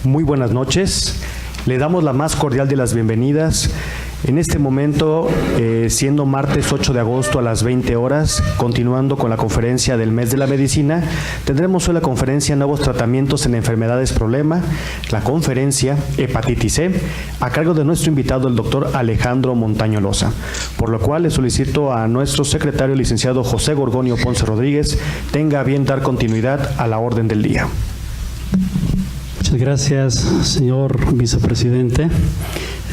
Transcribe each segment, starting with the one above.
Muy buenas noches. Le damos la más cordial de las bienvenidas. En este momento, siendo martes 8 de agosto a las 20 horas, continuando con la conferencia del mes de la medicina, tendremos hoy la conferencia Nuevos tratamientos en enfermedades problema, la conferencia Hepatitis C, a cargo de nuestro invitado el doctor Alejandro Montaño Loza, por lo cual le solicito a nuestro secretario licenciado José Gorgonio Ponce Rodríguez tenga a bien dar continuidad a la orden del día. Muchas gracias, señor vicepresidente.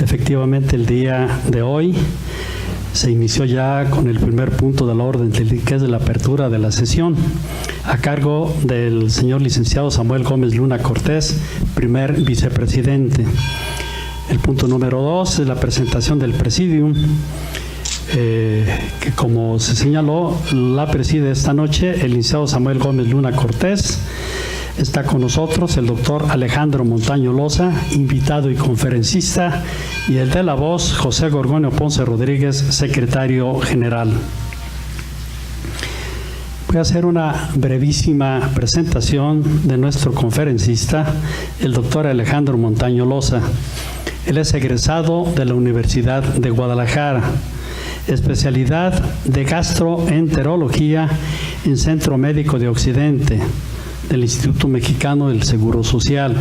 Efectivamente, el día de hoy se inició ya con el primer punto de la orden, que es de la apertura de la sesión, a cargo del señor licenciado Samuel Gómez Luna Cortés, primer vicepresidente. El punto número 2 es la presentación del presidium, que como se señaló, la preside esta noche el licenciado Samuel Gómez Luna Cortés. Está con nosotros el doctor Alejandro Montaño Loza, invitado y conferencista, y el de la voz, José Gorgonio Ponce Rodríguez, secretario general. Voy a hacer una brevísima presentación de nuestro conferencista, el doctor Alejandro Montaño Loza. Él es egresado de la Universidad de Guadalajara, especialidad de gastroenterología en Centro Médico de Occidente, del Instituto Mexicano del Seguro Social.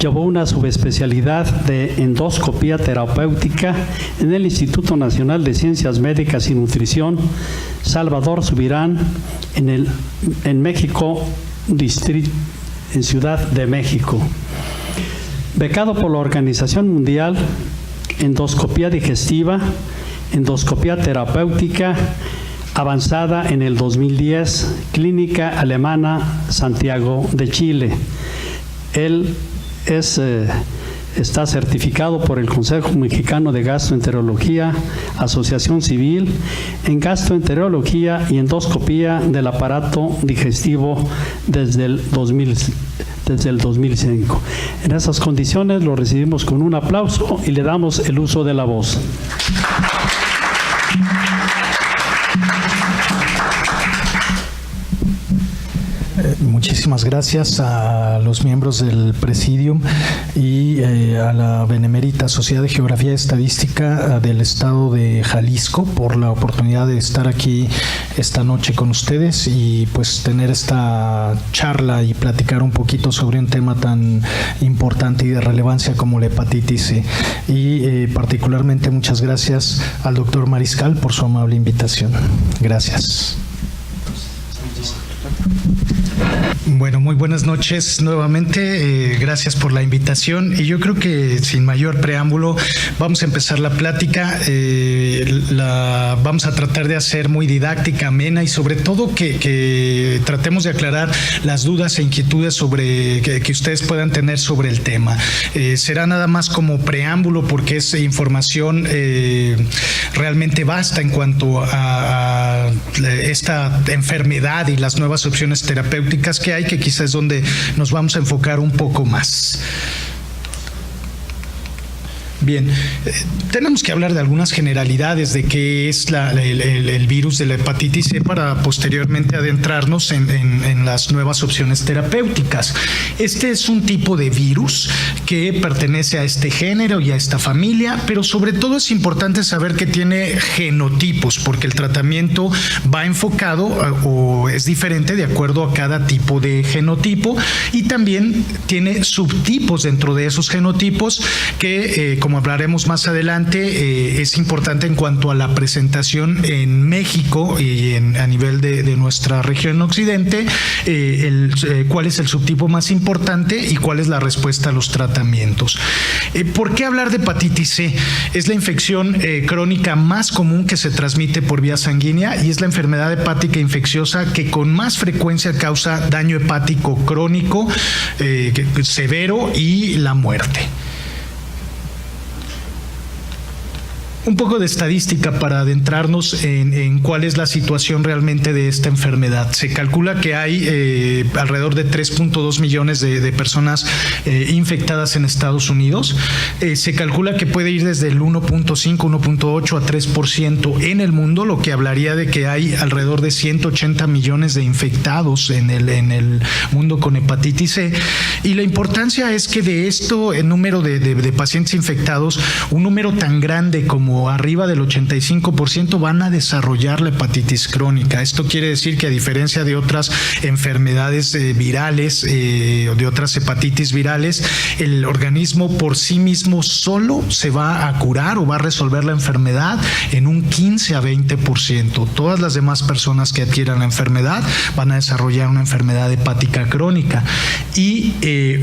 Llevó una subespecialidad de endoscopía terapéutica en el Instituto Nacional de Ciencias Médicas y Nutrición Salvador Subirán en México, en Ciudad de México. Becado por la Organización Mundial, endoscopía digestiva, endoscopía terapéutica avanzada en el 2010, Clínica Alemana, Santiago de Chile. Él está certificado por el Consejo Mexicano de Gastroenterología, Asociación Civil, en gastroenterología y endoscopía del aparato digestivo desde el 2005. En esas condiciones lo recibimos con un aplauso y le damos el uso de la voz. Muchísimas gracias a los miembros del Presidium y a la Benemérita Sociedad de Geografía y Estadística del Estado de Jalisco por la oportunidad de estar aquí esta noche con ustedes y pues tener esta charla y platicar un poquito sobre un tema tan importante y de relevancia como la hepatitis C. Y particularmente muchas gracias al doctor Mariscal por su amable invitación. Gracias. Bueno, muy buenas noches nuevamente, gracias por la invitación y yo creo que sin mayor preámbulo vamos a empezar la plática, vamos a tratar de hacer muy didáctica, amena y sobre todo que tratemos de aclarar las dudas e inquietudes sobre que ustedes puedan tener sobre el tema. Será nada más como preámbulo porque es información realmente vasta en cuanto a esta enfermedad y las nuevas opciones terapéuticas que hay, que quizás es donde nos vamos a enfocar un poco más. Bien, tenemos que hablar de algunas generalidades de qué es el virus de la hepatitis C para posteriormente adentrarnos en las nuevas opciones terapéuticas. Este es un tipo de virus que pertenece a este género y a esta familia, pero sobre todo es importante saber que tiene genotipos, porque el tratamiento va enfocado o es diferente de acuerdo a cada tipo de genotipo y también tiene subtipos dentro de esos genotipos que, como hablaremos más adelante, es importante en cuanto a la presentación en México y a nivel de nuestra región occidente, cuál es el subtipo más importante y cuál es la respuesta a los tratamientos. ¿Por qué hablar de hepatitis C? Es la infección crónica más común que se transmite por vía sanguínea y es la enfermedad hepática infecciosa que con más frecuencia causa daño hepático crónico, severo y la muerte. Un poco de estadística para adentrarnos en cuál es la situación realmente de esta enfermedad. Se calcula que hay alrededor de 3.2 millones de personas infectadas en Estados Unidos. Se calcula que puede ir desde el 1.5, 1.8 a 3% en el mundo, lo que hablaría de que hay alrededor de 180 millones de infectados en el mundo con hepatitis C. Y la importancia es que de esto, el número de pacientes infectados, un número tan grande como arriba del 85% van a desarrollar la hepatitis crónica. Esto quiere decir que, a diferencia de otras enfermedades virales, de otras hepatitis virales, el organismo por sí mismo solo se va a curar o va a resolver la enfermedad en un 15 a 20%. Todas las demás personas que adquieran la enfermedad van a desarrollar una enfermedad hepática crónica, y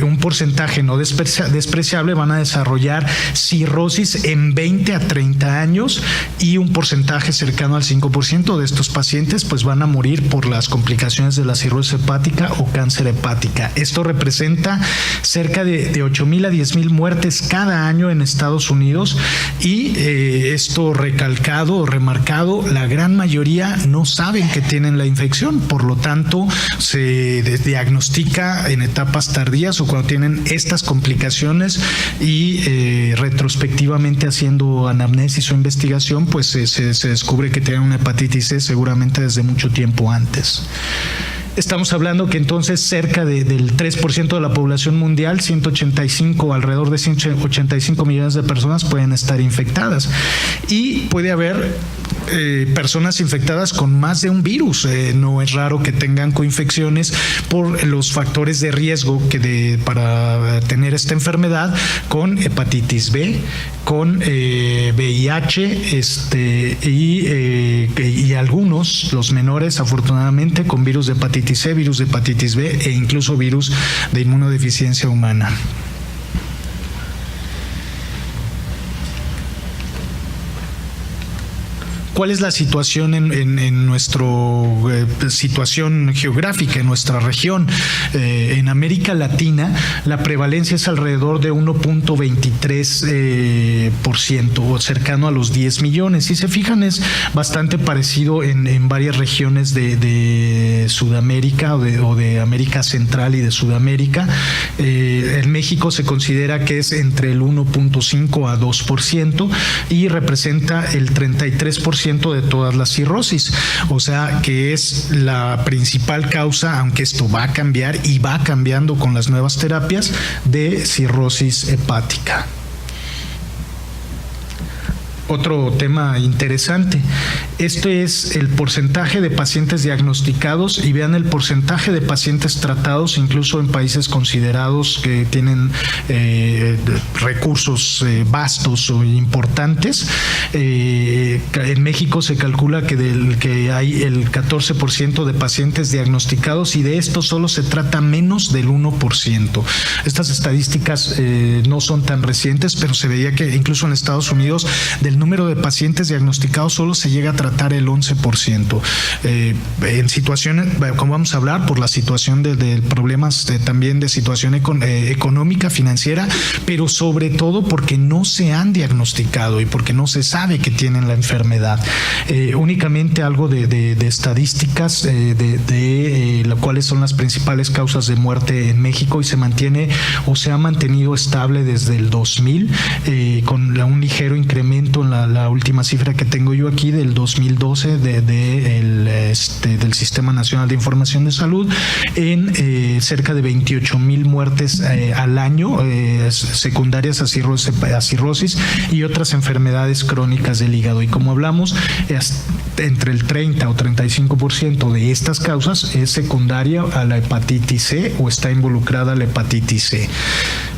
un porcentaje no despreciable van a desarrollar cirrosis en 20 a 30 años, y un porcentaje cercano al 5% de estos pacientes pues van a morir por las complicaciones de la cirrosis hepática o cáncer hepática. Esto representa cerca de 8,000 a 10,000 muertes cada año en Estados Unidos, y esto recalcado o remarcado, la gran mayoría no saben que tienen la infección, por lo tanto se diagnostica en etapas tardías o cuando tienen estas complicaciones, y retrospectivamente haciendo anamnesis o investigación pues se descubre que tienen una hepatitis C seguramente desde mucho tiempo antes. Estamos hablando que entonces cerca del 3% de la población mundial, alrededor de 185 millones de personas pueden estar infectadas, y puede haber personas infectadas con más de un virus. No es raro que tengan coinfecciones por los factores de riesgo para tener esta enfermedad, con hepatitis B, con VIH, y algunos, los menores, afortunadamente, con virus de hepatitis C, virus de hepatitis B e incluso virus de inmunodeficiencia humana. ¿Cuál es la situación en nuestra situación geográfica, en nuestra región? En América Latina, la prevalencia es alrededor de 1.23%, o cercano a los 10 millones. Si se fijan, es bastante parecido en varias regiones de Sudamérica o de América Central y de Sudamérica. En México se considera que es entre el 1.5 a 2% y representa el 33% de todas las cirrosis, o sea que es la principal causa, aunque esto va a cambiar y va cambiando con las nuevas terapias, de cirrosis hepática. Otro tema interesante, este es el porcentaje de pacientes diagnosticados, y vean el porcentaje de pacientes tratados, incluso en países considerados que tienen recursos vastos o importantes. En México se calcula que hay el 14% de pacientes diagnosticados, y de esto solo se trata menos del 1%. Estas estadísticas no son tan recientes, pero se veía que incluso en Estados Unidos, del número de pacientes diagnosticados solo se llega a tratar el 11%. En situaciones, como vamos a hablar, por la situación de problemas también de situación económica, financiera, pero sobre todo porque no se han diagnosticado y porque no se sabe que tienen la enfermedad. Únicamente algo de estadísticas de cuáles son las principales causas de muerte en México, y se mantiene o se ha mantenido estable desde el 2000, con un ligero incremento en la última cifra que tengo yo aquí del 2012 del Sistema Nacional de Información de Salud, en cerca de 28,000 muertes al año, secundarias a cirrosis y otras enfermedades crónicas del hígado. Y como hablamos, entre el 30 o 35% de estas causas es secundaria a la hepatitis C o está involucrada la hepatitis C.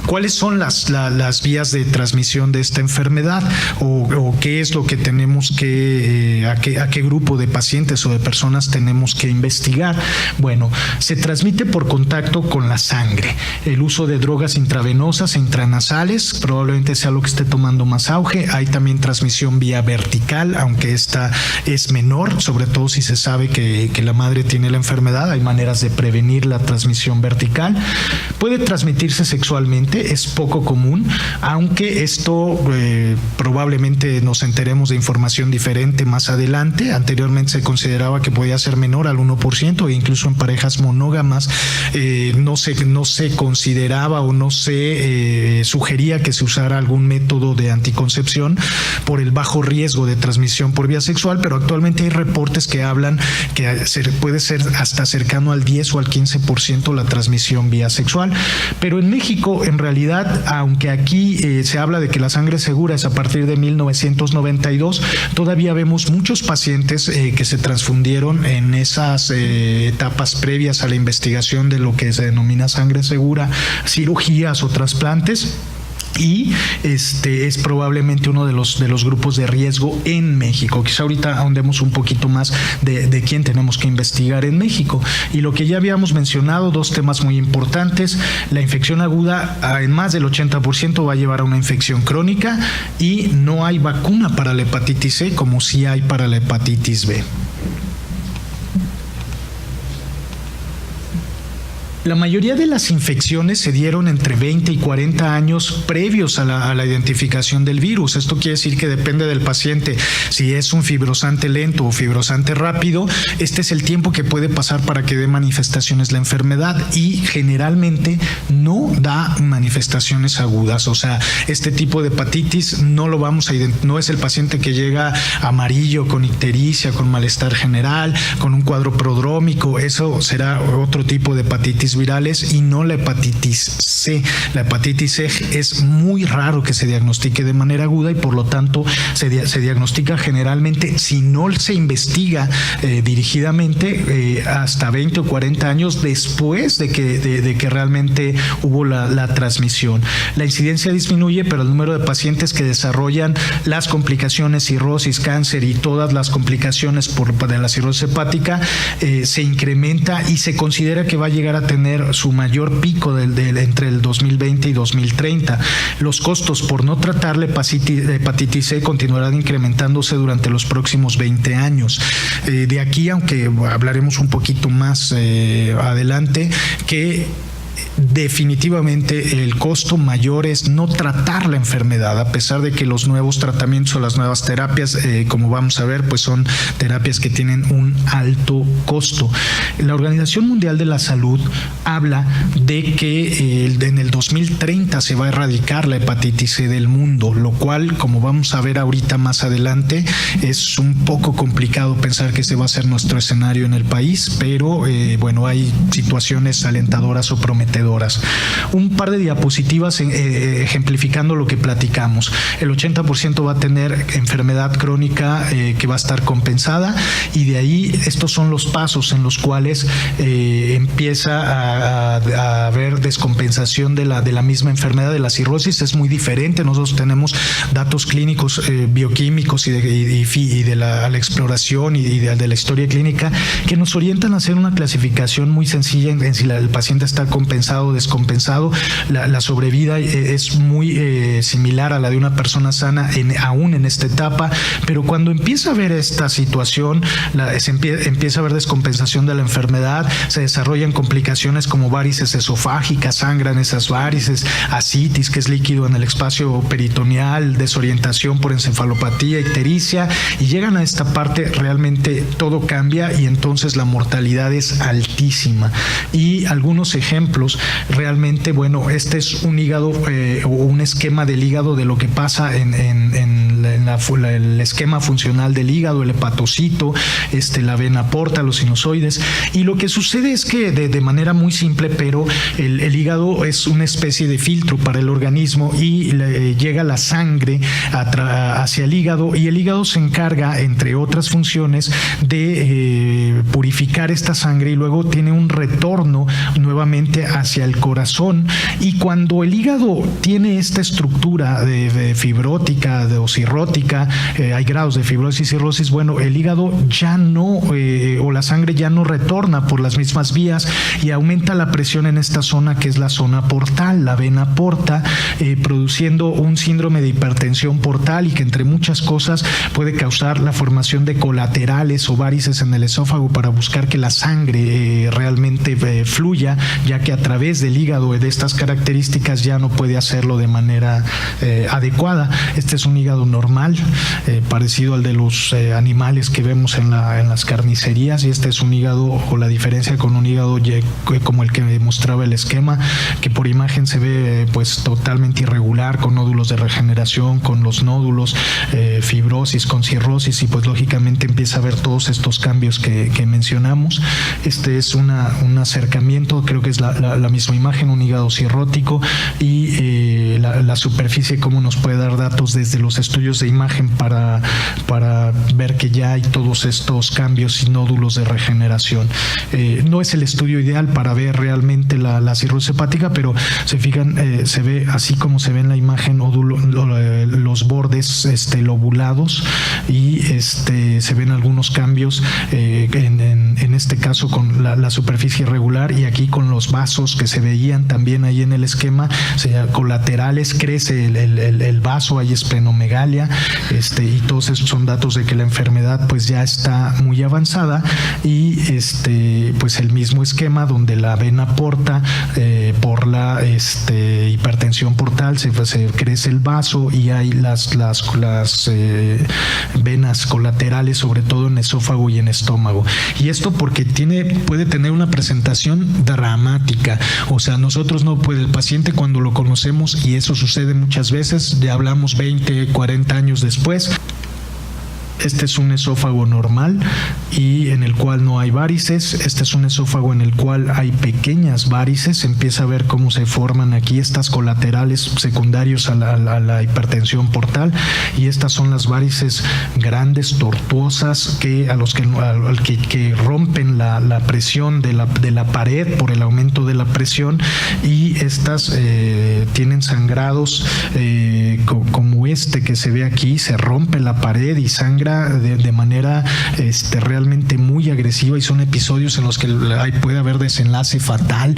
¿Cuáles son las vías de transmisión de esta enfermedad, o qué es lo que tenemos a qué grupo de pacientes o de personas tenemos que investigar? Bueno, se transmite por contacto con la sangre. El uso de drogas intravenosas e intranasales probablemente sea lo que esté tomando más auge. Hay también transmisión vía vertical, aunque esta es menor, sobre todo si se sabe que la madre tiene la enfermedad. Hay maneras de prevenir la transmisión vertical. Puede transmitirse sexualmente, Actualmente es poco común, aunque esto probablemente nos enteremos de información diferente más adelante. Anteriormente se consideraba que podía ser menor al 1% e incluso en parejas monógamas no se consideraba o no se sugería que se usara algún método de anticoncepción por el bajo riesgo de transmisión por vía sexual, pero actualmente hay reportes que hablan que puede ser hasta cercano al 10 o al 15% la transmisión vía sexual. Pero en México, en realidad, aunque aquí se habla de que la sangre segura es a partir de 1992, todavía vemos muchos pacientes que se transfundieron en esas etapas previas a la investigación de lo que se denomina sangre segura, cirugías o trasplantes. Y es probablemente uno de los grupos de riesgo en México. Quizá ahorita ahondemos un poquito más de quién tenemos que investigar en México. Y lo que ya habíamos mencionado, dos temas muy importantes: la infección aguda en más del 80% va a llevar a una infección crónica, y no hay vacuna para la hepatitis C como sí hay para la hepatitis B. La mayoría de las infecciones se dieron entre 20 y 40 años previos a la identificación del virus. Esto quiere decir que depende del paciente. Si es un fibrosante lento o fibrosante rápido, este es el tiempo que puede pasar para que dé manifestaciones la enfermedad, y generalmente no da manifestaciones agudas. O sea, este tipo de hepatitis no lo vamos a identificar. No es el paciente que llega amarillo, con ictericia, con malestar general, con un cuadro prodrómico. Eso será otro tipo de hepatitis virales y no la hepatitis C. La hepatitis C es muy raro que se diagnostique de manera aguda, y por lo tanto se diagnostica generalmente, si no se investiga dirigidamente, hasta 20 o 40 años después de que realmente hubo la transmisión. La incidencia disminuye, pero el número de pacientes que desarrollan las complicaciones, cirrosis, cáncer y todas las complicaciones de la cirrosis hepática se incrementa, y se considera que va a llegar a tener su mayor pico entre el 2020 y 2030. Los costos por no tratar la hepatitis C continuarán incrementándose durante los próximos 20 años. De aquí, aunque hablaremos un poquito más adelante, que definitivamente el costo mayor es no tratar la enfermedad, a pesar de que los nuevos tratamientos o las nuevas terapias, como vamos a ver, pues son terapias que tienen un alto costo. La Organización Mundial de la Salud habla de que en el 2030 se va a erradicar la hepatitis C del mundo, lo cual, como vamos a ver ahorita más adelante, es un poco complicado pensar que ese va a ser nuestro escenario en el país, pero bueno, hay situaciones alentadoras o prometedoras. Un par de diapositivas ejemplificando lo que platicamos. El 80% va a tener enfermedad crónica que va a estar compensada, y de ahí estos son los pasos en los cuales empieza a haber descompensación de la misma enfermedad. De la cirrosis es muy diferente. Nosotros tenemos datos clínicos bioquímicos y de la exploración y de la historia clínica que nos orientan a hacer una clasificación muy sencilla en si el paciente está compensado o descompensado. La sobrevida es muy similar a la de una persona sana aún en esta etapa, pero cuando empieza a ver esta situación, empieza a haber descompensación de la enfermedad, se desarrollan complicaciones como varices esofágicas, sangran esas varices, ascitis, que es líquido en el espacio peritoneal, desorientación por encefalopatía, ictericia, y llegan a esta parte, realmente todo cambia, y entonces la mortalidad es altísima. Y algunos ejemplos, realmente, bueno, este es un hígado o un esquema del hígado de lo que pasa en el esquema funcional del hígado, el hepatocito, la vena porta, los sinusoides, y lo que sucede es que de manera muy simple, pero el hígado es una especie de filtro para el organismo, y llega la sangre hacia el hígado, y el hígado se encarga, entre otras funciones, de purificar esta sangre, y luego tiene un retorno nuevamente hacia el corazón. Y cuando el hígado tiene esta estructura de fibrótica o cirrótica, hay grados de fibrosis y cirrosis, bueno, el hígado ya no, o la sangre ya no retorna por las mismas vías, y aumenta la presión en esta zona, que es la zona portal, la vena porta, produciendo un síndrome de hipertensión portal, y que entre muchas cosas puede causar la formación de colaterales o varices en el esófago para buscar que la sangre realmente fluya, ya que a través través del hígado de estas características ya no puede hacerlo de manera adecuada. Este es un hígado normal, parecido al de los animales que vemos en las carnicerías, y este es un hígado, o la diferencia con un hígado como el que mostraba el esquema, que por imagen se ve pues totalmente irregular, con nódulos de regeneración, con los nódulos, fibrosis, con cirrosis, y pues lógicamente empieza a ver todos estos cambios que mencionamos. Este es un acercamiento, creo que es la misma imagen, un hígado cirrótico, y la superficie cómo nos puede dar datos desde los estudios de imagen para ver que ya hay todos estos cambios y nódulos de regeneración. No es el estudio ideal para ver realmente la cirrosis hepática, pero se fijan, se ve así como se ve en la imagen, los bordes lobulados, y se ven algunos cambios en este caso con la superficie irregular, y aquí con los vasos que se veían también ahí en el esquema, colaterales, crece el vaso, hay esplenomegalia, y todos estos son datos de que la enfermedad pues ya está muy avanzada, y pues el mismo esquema donde la vena porta, por la hipertensión portal se crece el vaso, y hay las venas colaterales, sobre todo en esófago y en estómago. Y esto porque puede tener una presentación dramática. O sea, nosotros no puede, el paciente cuando lo conocemos, y eso sucede muchas veces, ya hablamos 20, 40 años después. Este es un esófago normal y en el cual no hay varices. Este es un esófago en el cual hay pequeñas varices. Se empieza a ver cómo se forman aquí estas colaterales secundarios a la hipertensión portal, y estas son las varices grandes, tortuosas, que rompen la presión de la pared por el aumento de la presión, y estas tienen sangrados como este que se ve aquí. Se rompe la pared y sangra de manera realmente muy agresiva, y son episodios en los que puede haber desenlace fatal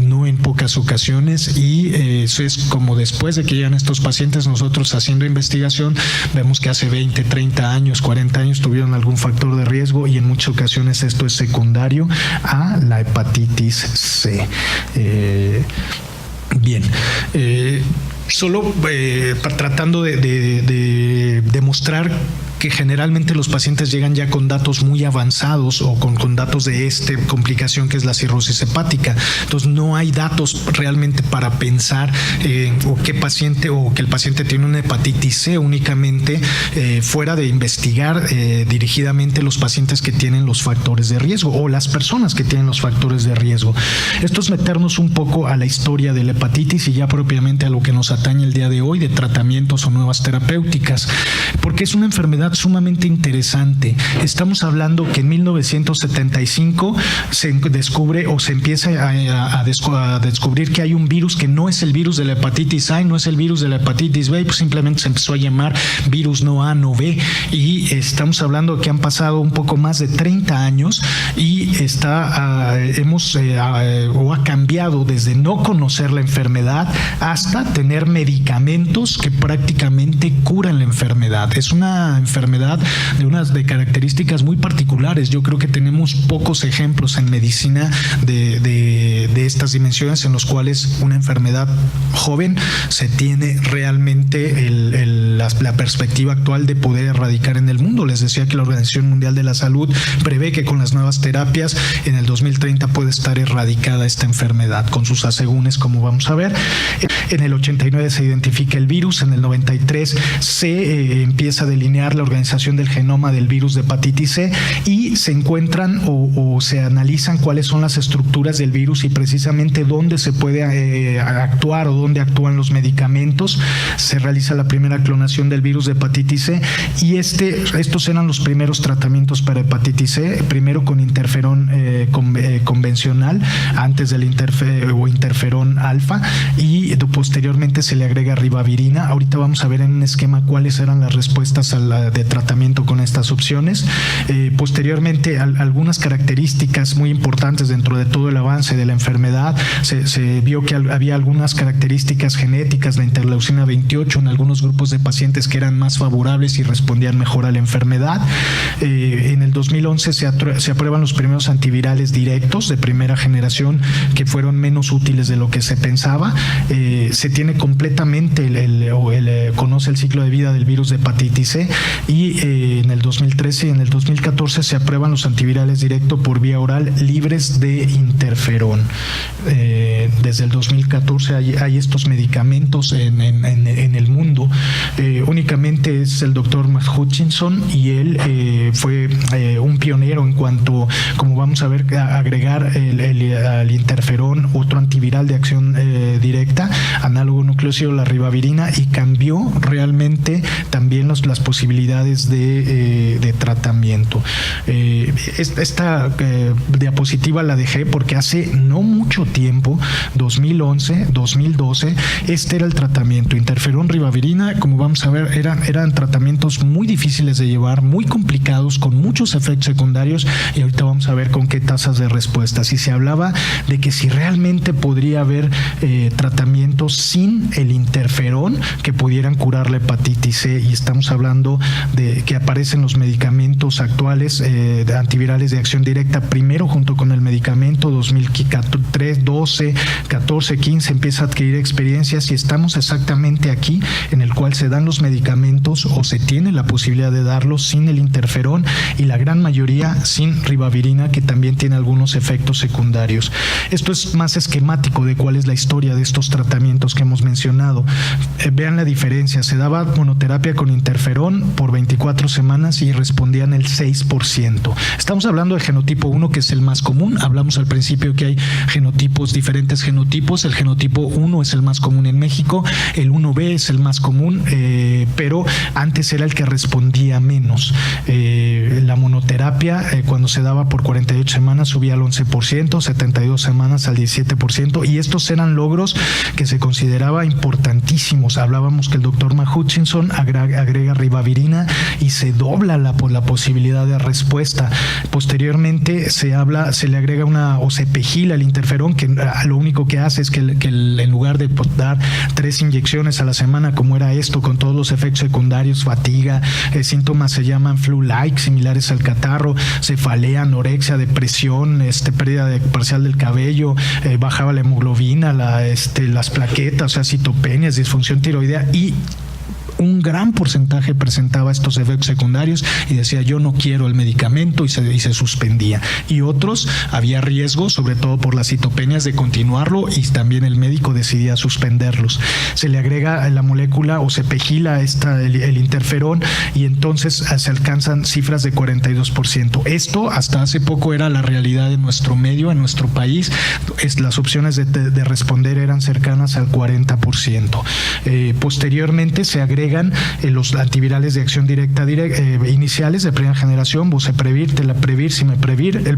no en pocas ocasiones, y eso es como después de que llegan estos pacientes, nosotros haciendo investigación vemos que hace 20, 30 años, 40 años tuvieron algún factor de riesgo, y en muchas ocasiones esto es secundario a la hepatitis C. Bien, solo tratando de demostrar que generalmente los pacientes llegan ya con datos muy avanzados, o con datos de complicación que es la cirrosis hepática. Entonces no hay datos realmente para pensar que el paciente tiene una hepatitis C únicamente, fuera de investigar dirigidamente los pacientes que tienen los factores de riesgo, o las personas que tienen los factores de riesgo. Esto es meternos un poco a la historia de la hepatitis, y ya propiamente a lo que nos atañe el día de hoy, de tratamientos o nuevas terapéuticas, porque es una enfermedad sumamente interesante. Estamos hablando que en 1975 se descubre, o se empieza a descubrir, que hay un virus que no es el virus de la hepatitis A y no es el virus de la hepatitis B, pues simplemente se empezó a llamar virus no A, no B, y estamos hablando que han pasado un poco más de 30 años, y ha cambiado desde no conocer la enfermedad hasta tener medicamentos que prácticamente curan la enfermedad. Es una enfermedad de características muy particulares. Yo creo que tenemos pocos ejemplos en medicina de estas dimensiones, en los cuales una enfermedad joven se tiene realmente la perspectiva actual de poder erradicar en el mundo. Les decía que la Organización Mundial de la Salud prevé que con las nuevas terapias en el 2030 puede estar erradicada esta enfermedad, con sus asegúnes, como vamos a ver. En el 89 se identifica el virus, en el 93 se empieza a delinear la organización del genoma del virus de hepatitis C, y se encuentran o se analizan cuáles son las estructuras del virus y precisamente dónde se puede actuar o dónde actúan los medicamentos. Se realiza la primera clonación del virus de hepatitis C, y estos eran los primeros tratamientos para hepatitis C, primero con interferón convencional antes del interferón alfa, y posteriormente se le agrega ribavirina. Ahorita vamos a ver en un esquema cuáles eran las respuestas de de tratamiento con estas opciones. Posteriormente, algunas características muy importantes dentro de todo el avance de la enfermedad, se vio que había algunas características genéticas, la interleucina 28 en algunos grupos de pacientes que eran más favorables y respondían mejor a la enfermedad. En el 2011 se aprueban los primeros antivirales directos de primera generación que fueron menos útiles de lo que se pensaba. Se tiene completamente conoce el ciclo de vida del virus de hepatitis C y en el 2013 y en el 2014 se aprueban los antivirales directos por vía oral libres de interferón. Desde el 2014 hay estos medicamentos en el mundo. Únicamente es el doctor Hutchinson y él fue un pionero en cuanto, como vamos a ver, a agregar al interferón otro antiviral de acción directa, análogo nucleósido, la ribavirina, y cambió realmente también las posibilidades de tratamiento. Esta diapositiva la dejé porque hace no mucho tiempo, 2011, 2012, este era el tratamiento. Interferón, ribavirina, como vamos a ver, eran tratamientos muy difíciles de llevar, muy complicados, con muchos efectos secundarios, y ahorita vamos a ver con qué tasas de respuesta. Si se hablaba de que si realmente podría haber tratamientos sin el interferón que pudieran curar la hepatitis C, y estamos hablando de que aparecen los medicamentos actuales de antivirales de acción directa primero junto con el medicamento. 2003, 12, 14, 15 empieza a adquirir experiencias y estamos exactamente aquí en el cual se dan los medicamentos o se tiene la posibilidad de darlos sin el interferón, y la gran mayoría sin ribavirina, que también tiene algunos efectos secundarios. Esto es más esquemático de cuál es la historia de estos tratamientos que hemos mencionado. Vean la diferencia. Se daba monoterapia con interferón por 24 semanas y respondían el 6%. Estamos hablando de genotipo 1, que es el más común. Hablamos al principio que hay genotipos, diferentes genotipos. El genotipo 1 es el más común en México, el 1B es el más común, pero antes era el que respondía menos. La monoterapia, cuando se daba por 48 semanas, subía al 11%, 72 semanas al 17%, y estos eran logros que se consideraba importantísimos. Hablábamos que el doctor Hutchinson agrega ribavirina y se dobla la posibilidad de respuesta. Posteriormente se le agrega o se pegila el interferón, que lo único que hace es que en lugar de dar 3 inyecciones a la semana, como era esto, con todos los efectos secundarios, fatiga, síntomas se llaman flu-like, similares al catarro, cefalea, anorexia, depresión, pérdida parcial del cabello, bajaba la hemoglobina, las plaquetas, o sea, citopenias, disfunción tiroidea, y un gran porcentaje presentaba estos efectos secundarios y decía: yo no quiero el medicamento, y se suspendía. Y otros, había riesgo, sobre todo por las citopenias, de continuarlo, y también el médico decidía suspenderlos. Se le agrega la molécula o se pegila el interferón, y entonces se alcanzan cifras de 42%. Esto hasta hace poco era la realidad en nuestro medio, en nuestro país. Las opciones de responder eran cercanas al 40%. Posteriormente se agrega los antivirales de acción directa iniciales de primera generación: Boceprevir, Telaprevir, Simeprevir. El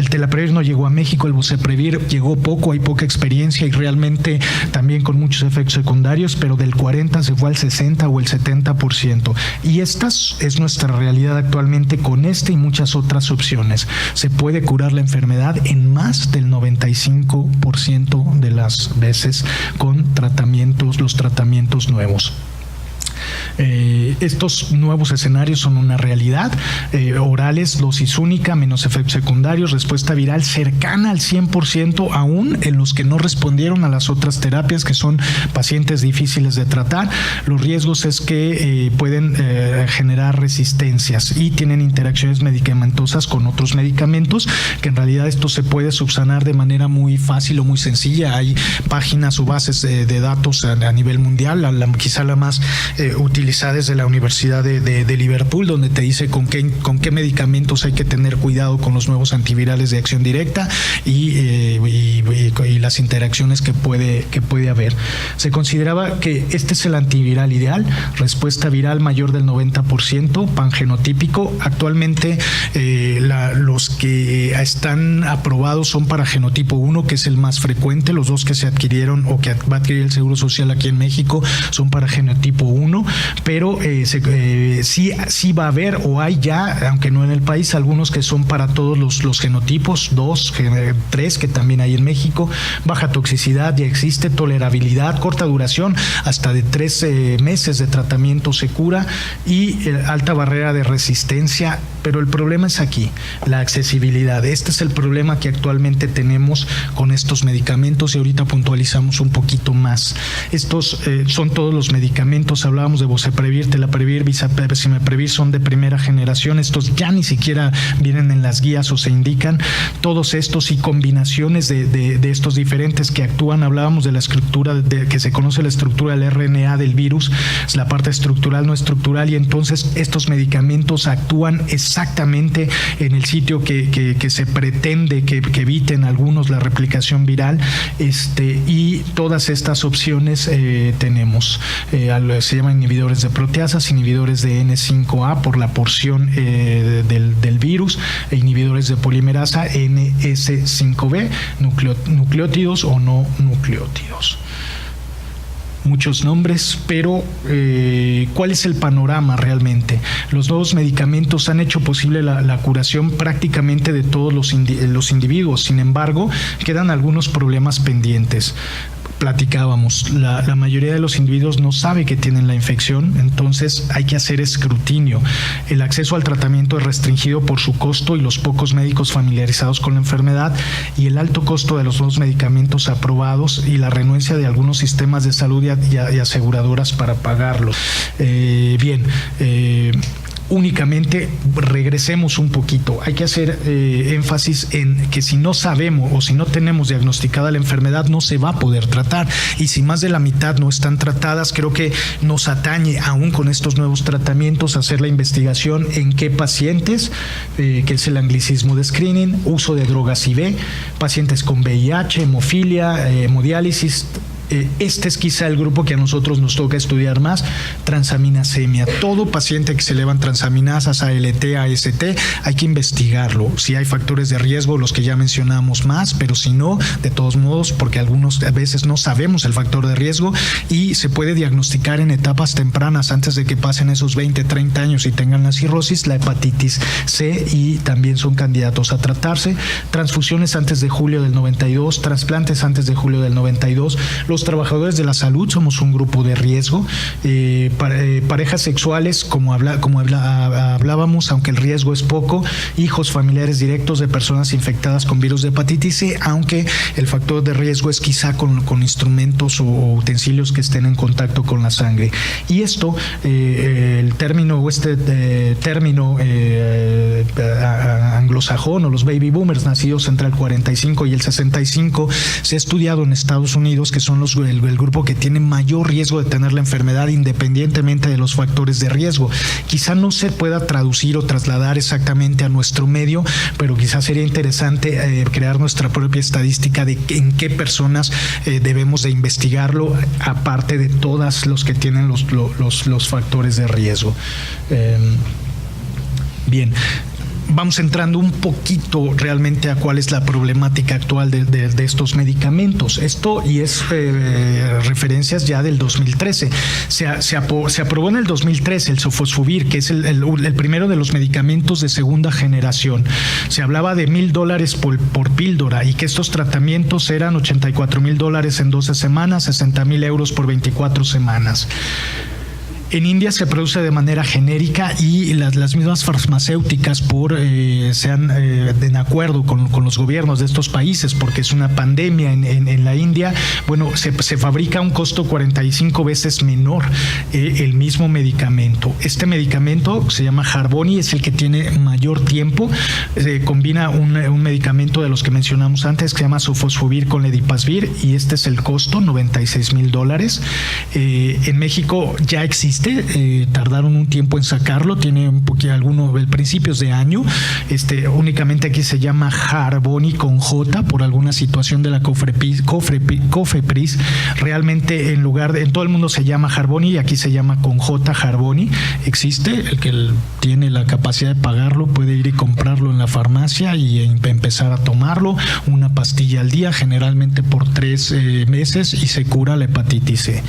Telaprevir no llegó a México, el Boceprevir llegó poco, hay poca experiencia y realmente también con muchos efectos secundarios, pero del 40 se fue al 60 o el 70%. Y esta es nuestra realidad actualmente con y muchas otras opciones. Se puede curar la enfermedad en más del 95% de las veces con los tratamientos nuevos. Estos nuevos escenarios son una realidad. Orales, dosis única, menos efectos secundarios, respuesta viral cercana al 100%, aún en los que no respondieron a las otras terapias, que son pacientes difíciles de tratar. Los riesgos es que pueden generar resistencias y tienen interacciones medicamentosas con otros medicamentos, que en realidad esto se puede subsanar de manera muy fácil o muy sencilla. Hay páginas o bases de datos a nivel mundial, quizá la más utilizada es de la Universidad de Liverpool, donde te dice con qué medicamentos hay que tener cuidado con los nuevos antivirales de acción directa y las interacciones que puede haber. Se consideraba que este es el antiviral ideal: respuesta viral mayor del 90%, pangenotípico. Actualmente los que están aprobados son para genotipo 1, que es el más frecuente. Los dos que se adquirieron o que va a adquirir el Seguro Social aquí en México son para genotipo 1, pero sí va a haber, o hay ya, aunque no en el país, algunos que son para todos los genotipos, 2, 3, que también hay en México. Baja toxicidad ya existe, tolerabilidad, corta duración, hasta de 3 meses de tratamiento se cura, y alta barrera de resistencia. Pero el problema es aquí, la accesibilidad. Este es el problema que actualmente tenemos con estos medicamentos, y ahorita puntualizamos un poquito más. Estos son todos los medicamentos. Hablábamos de Boceprevir, Telaprevir, Visimeprevir, son de primera generación. Estos ya ni siquiera vienen en las guías o se indican. Todos estos y combinaciones de estos diferentes que actúan. Hablábamos de la estructura, que se conoce la estructura del RNA del virus, es la parte estructural, no estructural, y entonces estos medicamentos actúan exactamente en el sitio que se pretende que eviten algunos la replicación viral, y todas estas opciones tenemos. Se llaman inhibidores de proteasas, inhibidores de N5A por la porción del virus, e inhibidores de polimerasa NS5B, nucleótidos o no nucleótidos. Muchos nombres, pero ¿cuál es el panorama realmente? Los nuevos medicamentos han hecho posible la curación prácticamente de todos los individuos. Sin embargo, quedan algunos problemas pendientes. Platicábamos, la mayoría de los individuos no sabe que tienen la infección, entonces hay que hacer escrutinio. El acceso al tratamiento es restringido por su costo y los pocos médicos familiarizados con la enfermedad, y el alto costo de los nuevos medicamentos aprobados y la renuencia de algunos sistemas de salud y aseguradoras para pagarlos. Únicamente regresemos un poquito. Hay que hacer énfasis en que si no sabemos o si no tenemos diagnosticada la enfermedad, no se va a poder tratar, y si más de la mitad no están tratadas, creo que nos atañe aún con estos nuevos tratamientos hacer la investigación en qué pacientes, que es el anglicismo de screening, uso de drogas IV, pacientes con VIH, hemofilia, hemodiálisis. Este es quizá el grupo que a nosotros nos toca estudiar más, transaminasemia. Todo paciente que se elevan transaminasas, ALT, AST, hay que investigarlo. Si hay factores de riesgo, los que ya mencionamos más, pero si no, de todos modos, porque algunos a veces no sabemos el factor de riesgo, y se puede diagnosticar en etapas tempranas, antes de que pasen esos 20, 30 años y tengan la cirrosis, la hepatitis C, y también son candidatos a tratarse. Transfusiones antes de julio del 92, trasplantes antes de julio del 92. Los trabajadores de la salud somos un grupo de riesgo. Parejas sexuales, como hablábamos, aunque el riesgo es poco. Hijos, familiares directos de personas infectadas con virus de hepatitis C, aunque el factor de riesgo es quizá con instrumentos o utensilios que estén en contacto con la sangre. Y esto, el término anglosajón, o los baby boomers nacidos entre el 45 y el 65, se ha estudiado en Estados Unidos que son el grupo que tiene mayor riesgo de tener la enfermedad, independientemente de los factores de riesgo. Quizá no se pueda traducir o trasladar exactamente a nuestro medio, pero quizá sería interesante crear nuestra propia estadística de en qué personas debemos de investigarlo, aparte de todas los que tienen los factores de riesgo. Bien. Vamos entrando un poquito realmente a cuál es la problemática actual de estos medicamentos. Esto, y es referencias ya del 2013. Se aprobó en el 2013 el Sofosbuvir, que es el primero de los medicamentos de segunda generación. Se hablaba de $1,000 por píldora, y que estos tratamientos eran $84,000 en 12 semanas, 60,000 euros por 24 semanas. En India se produce de manera genérica, y las mismas farmacéuticas sean en acuerdo con los gobiernos de estos países, porque es una pandemia en la India. Bueno, se fabrica a un costo 45 veces menor el mismo medicamento. Este medicamento se llama Harvoni, es el que tiene mayor tiempo. Combina un medicamento de los que mencionamos antes que se llama Sofosbuvir con Ledipasvir, y este es el costo, $96,000. En México ya existe. Tardaron un tiempo en sacarlo, tiene un poquito principios de año. Únicamente aquí se llama Harvoni con J por alguna situación de la Cofepris. Realmente en todo el mundo se llama Harvoni, y aquí se llama con J Harvoni. Existe, el que tiene la capacidad de pagarlo puede ir y comprarlo en la farmacia y empezar a tomarlo, una pastilla al día, generalmente por 3 meses, y se cura la hepatitis C.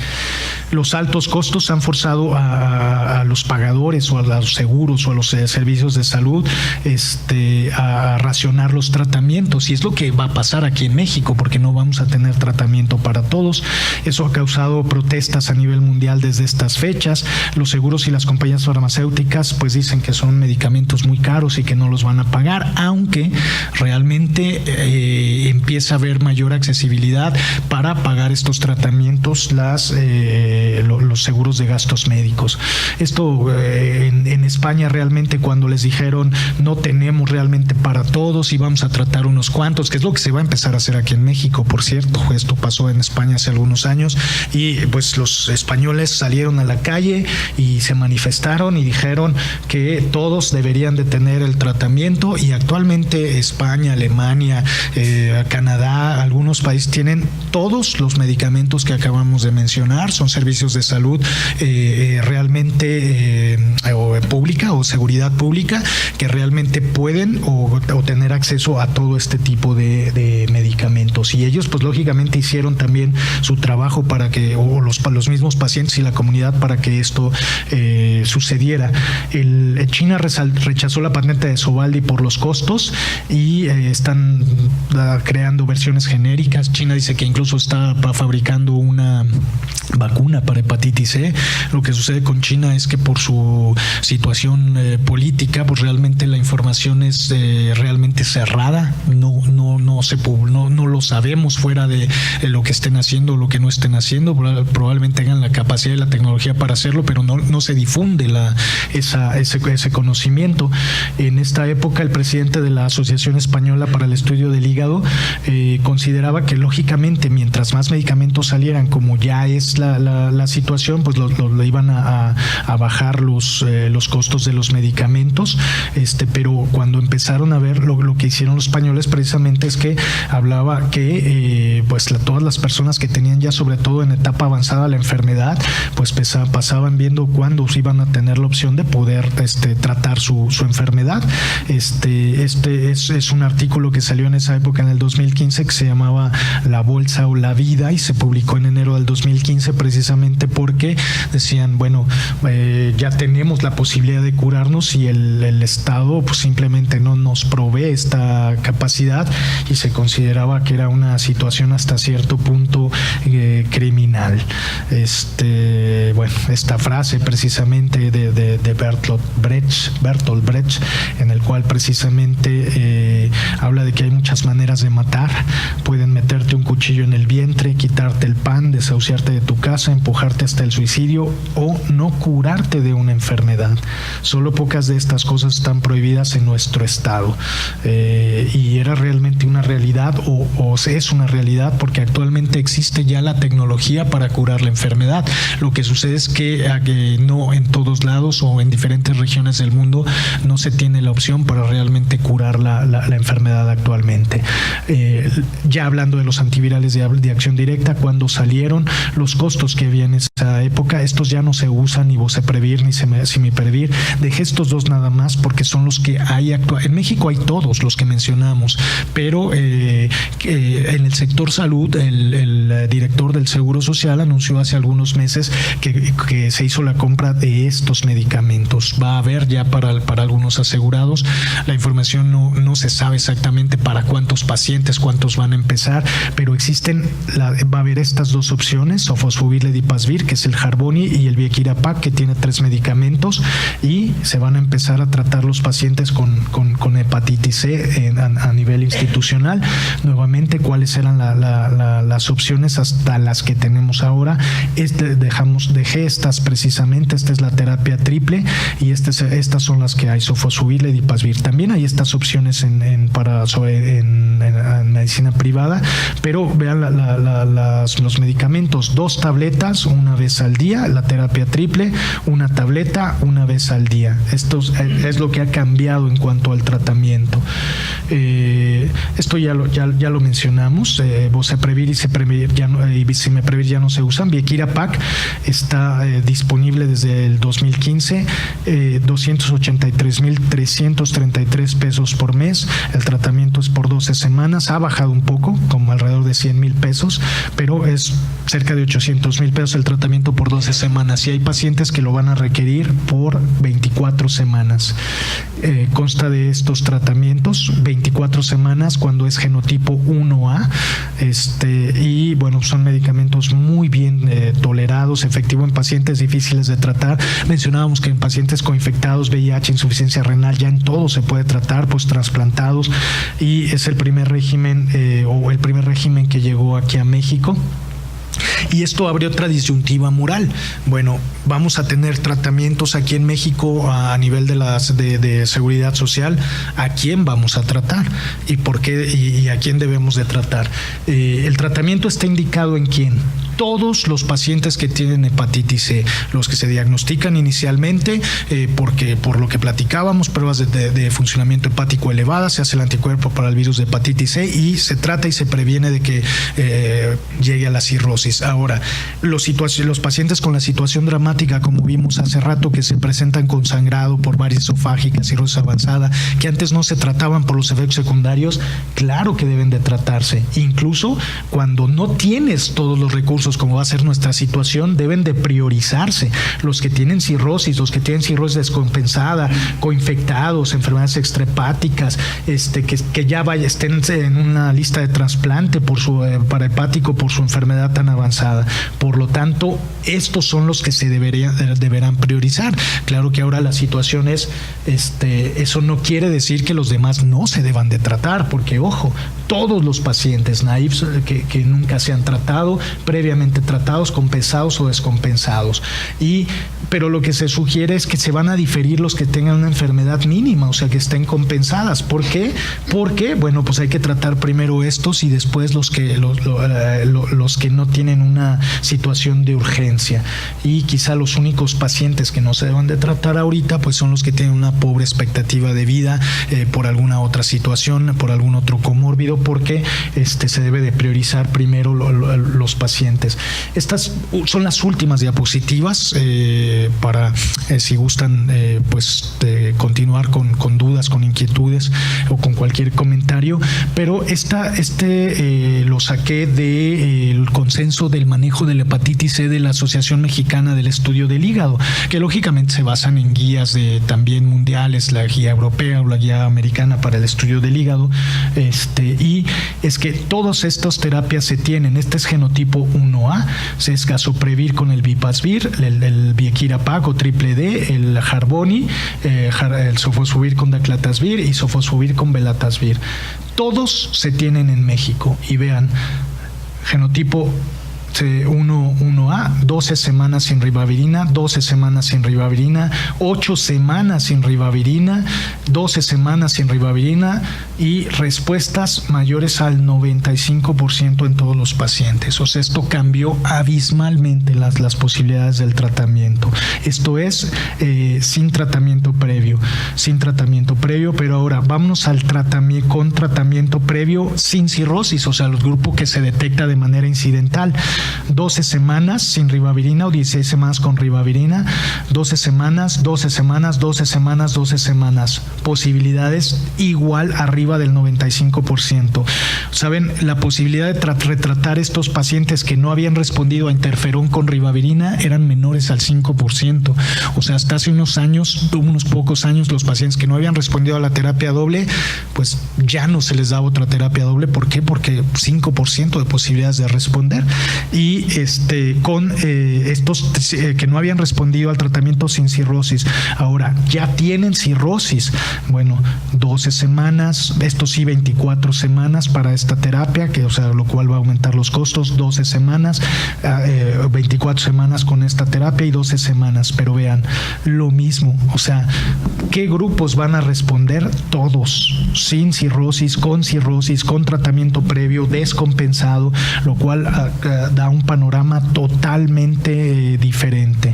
Los altos costos han forzado obligado a los pagadores o a los seguros o a los servicios de salud a racionar los tratamientos, y es lo que va a pasar aquí en México, porque no vamos a tener tratamiento para todos. Eso ha causado protestas a nivel mundial desde estas fechas. Los seguros y las compañías farmacéuticas pues dicen que son medicamentos muy caros y que no los van a pagar, aunque realmente empieza a haber mayor accesibilidad para pagar estos tratamientos los seguros de gastos médicos. Esto en España realmente, cuando les dijeron no tenemos realmente para todos y vamos a tratar unos cuantos, que es lo que se va a empezar a hacer aquí en México, por cierto. Esto pasó en España hace algunos años y pues los españoles salieron a la calle y se manifestaron y dijeron que todos deberían de tener el tratamiento, y actualmente España, Alemania, Canadá, algunos países tienen todos los medicamentos que acabamos de mencionar. Son servicios de salud realmente pública o seguridad pública que realmente pueden o tener acceso a todo este tipo de medicamentos, y ellos pues lógicamente hicieron también su trabajo para que, o los mismos pacientes y la comunidad, para que esto sucediera. China rechazó la patente de Sovaldi por los costos y están creando versiones genéricas. China dice que incluso está fabricando una vacuna para hepatitis C. Lo que sucede con China es que por su situación política, pues realmente la información es realmente cerrada, no lo sabemos fuera de lo que estén haciendo o lo que no estén haciendo. Probablemente tengan la capacidad y la tecnología para hacerlo, pero no se difunde ese conocimiento. En esta época, el presidente de la Asociación Española para el Estudio del Hígado consideraba que lógicamente mientras más medicamentos salieran, como ya es la situación, pues le iban a bajar los costos de los medicamentos, pero cuando empezaron a ver lo que hicieron los españoles precisamente es que hablaba que todas las personas que tenían ya, sobre todo en etapa avanzada, la enfermedad, pues pasaban viendo cuándo iban a tener la opción de poder tratar su enfermedad. Es un artículo que salió en esa época, en el 2015, que se llamaba La Bolsa o la Vida, y se publicó en enero del 2015 precisamente porque decían, ya tenemos la posibilidad de curarnos y el Estado pues simplemente no nos provee esta capacidad, y se consideraba que era una situación hasta cierto punto criminal. Esta frase precisamente de Bertolt Brecht, en el cual precisamente habla de que hay muchas maneras de matar. Pueden meterte un cuchillo en el vientre, quitarte el pan, desahuciarte de tu casa, empujarte hasta el suicidio o no curarte de una enfermedad. Solo pocas de estas cosas están prohibidas en nuestro estado. Y era realmente una realidad, o es una realidad, porque actualmente existe ya la tecnología para curar la enfermedad. Lo que sucede es que no en todos lados o en diferentes regiones del mundo no se tiene la opción para realmente curar la enfermedad actualmente. Ya hablando de los antivirales de acción directa, cuando salieron, los costos que había en esa época, estos ya no se usan, ni Boceprevir ni Simiprevir. Dejé estos dos nada más porque son los que hay en México. Hay todos los que mencionamos, pero en el sector salud, el director del Seguro Social anunció hace algunos meses que se hizo la compra de estos medicamentos. Va a haber ya para algunos asegurados. La información no se sabe exactamente para cuántos pacientes, cuántos van a empezar, pero va a haber estas dos opciones: Sofosbuvir, Ledipasvir, que es el Harvoni, y el Viekirapac, que tiene 3 medicamentos, y se van a empezar a tratar los pacientes con hepatitis C a nivel institucional. Nuevamente, ¿cuáles eran las opciones hasta las que tenemos ahora? Dejé estas precisamente. Esta es la terapia triple, y estas son las que hay: Sofosbuvir, Ledipasvir. También hay estas opciones en medicina privada, pero vean los medicamentos: 2 tabletas una vez al día, la terapia triple, 1 tableta una vez al día. día. Esto es lo que ha cambiado en cuanto al tratamiento. Esto ya lo mencionamos. Boceprevir y Cimeprevir ya no se usan. Viekira Pak está disponible desde el 2015, 283,333 pesos por mes. El tratamiento es por 12 semanas. Ha bajado un poco, como alrededor de 100,000 pesos, pero es cerca de 800,000 pesos el tratamiento por 12 semanas. Y hay pacientes que lo van a requerir por 24 semanas. Consta de estos tratamientos 24 semanas cuando es genotipo 1A, y bueno, son medicamentos muy bien tolerados, efectivo en pacientes difíciles de tratar. Mencionábamos que en pacientes coinfectados, VIH, insuficiencia renal, ya en todo se puede tratar, pues trasplantados, y es el primer régimen que llegó aquí a México. Y esto abre otra disyuntiva moral. Bueno, vamos a tener tratamientos aquí en México a nivel de seguridad social. ¿A quién vamos a tratar? ¿Y por qué? ¿Y a quién debemos de tratar? El tratamiento está indicado en quién. Todos los pacientes que tienen hepatitis C, los que se diagnostican inicialmente, porque por lo que platicábamos, pruebas de funcionamiento hepático elevadas, se hace el anticuerpo para el virus de hepatitis C y se trata y se previene de que llegue a la cirrosis. Ahora, los pacientes con la situación dramática, como vimos hace rato, que se presentan con sangrado por varices esofágicas, cirrosis avanzada, que antes no se trataban por los efectos secundarios, claro que deben de tratarse. Incluso cuando no tienes todos los recursos, como va a ser nuestra situación, deben de priorizarse. Los que tienen cirrosis, descompensada, coinfectados, enfermedades extrahepáticas, que ya estén en una lista de trasplante para hepático por su enfermedad tan avanzada. Por lo tanto, estos son los que se deberán priorizar. Claro que ahora la situación es, eso no quiere decir que los demás no se deban de tratar, porque ojo, todos los pacientes naïves que nunca se han tratado, previamente tratados, compensados o descompensados. Pero lo que se sugiere es que se van a diferir los que tengan una enfermedad mínima, o sea, que estén compensadas. ¿Por qué? Porque, bueno, pues hay que tratar primero estos y después los que no tienen una situación de urgencia. Y quizá los únicos pacientes que no se deban de tratar ahorita, pues son los que tienen una pobre expectativa de vida por alguna otra situación, por algún otro comórbido, porque se debe de priorizar primero los pacientes. Estas son las últimas diapositivas para, si gustan, continuar con dudas, con inquietudes o con cualquier comentario, pero lo saqué del consenso del manejo de la hepatitis C de la Asociación Mexicana del Estudio del Hígado, que lógicamente se basan en guías también mundiales, la guía europea o la guía americana para el estudio del hígado, y es que todas estas terapias se tienen. Este es genotipo 1A, se es Gasoprevir con el Vipasvir, el Viekira Pak o triple D, el Harvoni, el Sofosbuvir con Daclatasvir y Sofosbuvir con Velatasvir. Todos se tienen en México. Y vean, genotipo 1A, 12 semanas sin ribavirina, 12 semanas sin ribavirina, 8 semanas sin ribavirina, 12 semanas sin ribavirina, y respuestas mayores al 95% en todos los pacientes. O sea, esto cambió abismalmente las posibilidades del tratamiento. Esto es sin tratamiento previo, pero ahora vámonos al tratamiento previo sin cirrosis, o sea, el grupo que se detecta de manera incidental. 12 semanas sin ribavirina o 16 semanas con ribavirina, 12 semanas, 12 semanas, 12 semanas, 12 semanas. Posibilidades igual arriba del 95%. ¿Saben? La posibilidad de retratar estos pacientes que no habían respondido a interferón con ribavirina eran menores al 5%. O sea, hasta hace unos pocos años, los pacientes que no habían respondido a la terapia doble, pues ya no se les daba otra terapia doble. ¿Por qué? Porque 5% de posibilidades de responder. Y con estos que no habían respondido al tratamiento sin cirrosis, ahora ya tienen cirrosis, bueno, 12 semanas, esto sí, 24 semanas para esta terapia, que, o sea, lo cual va a aumentar los costos, 12 semanas, 24 semanas con esta terapia y 12 semanas, pero vean, lo mismo, o sea, ¿qué grupos van a responder? Todos, sin cirrosis, con tratamiento previo, descompensado, lo cual da un panorama totalmente diferente.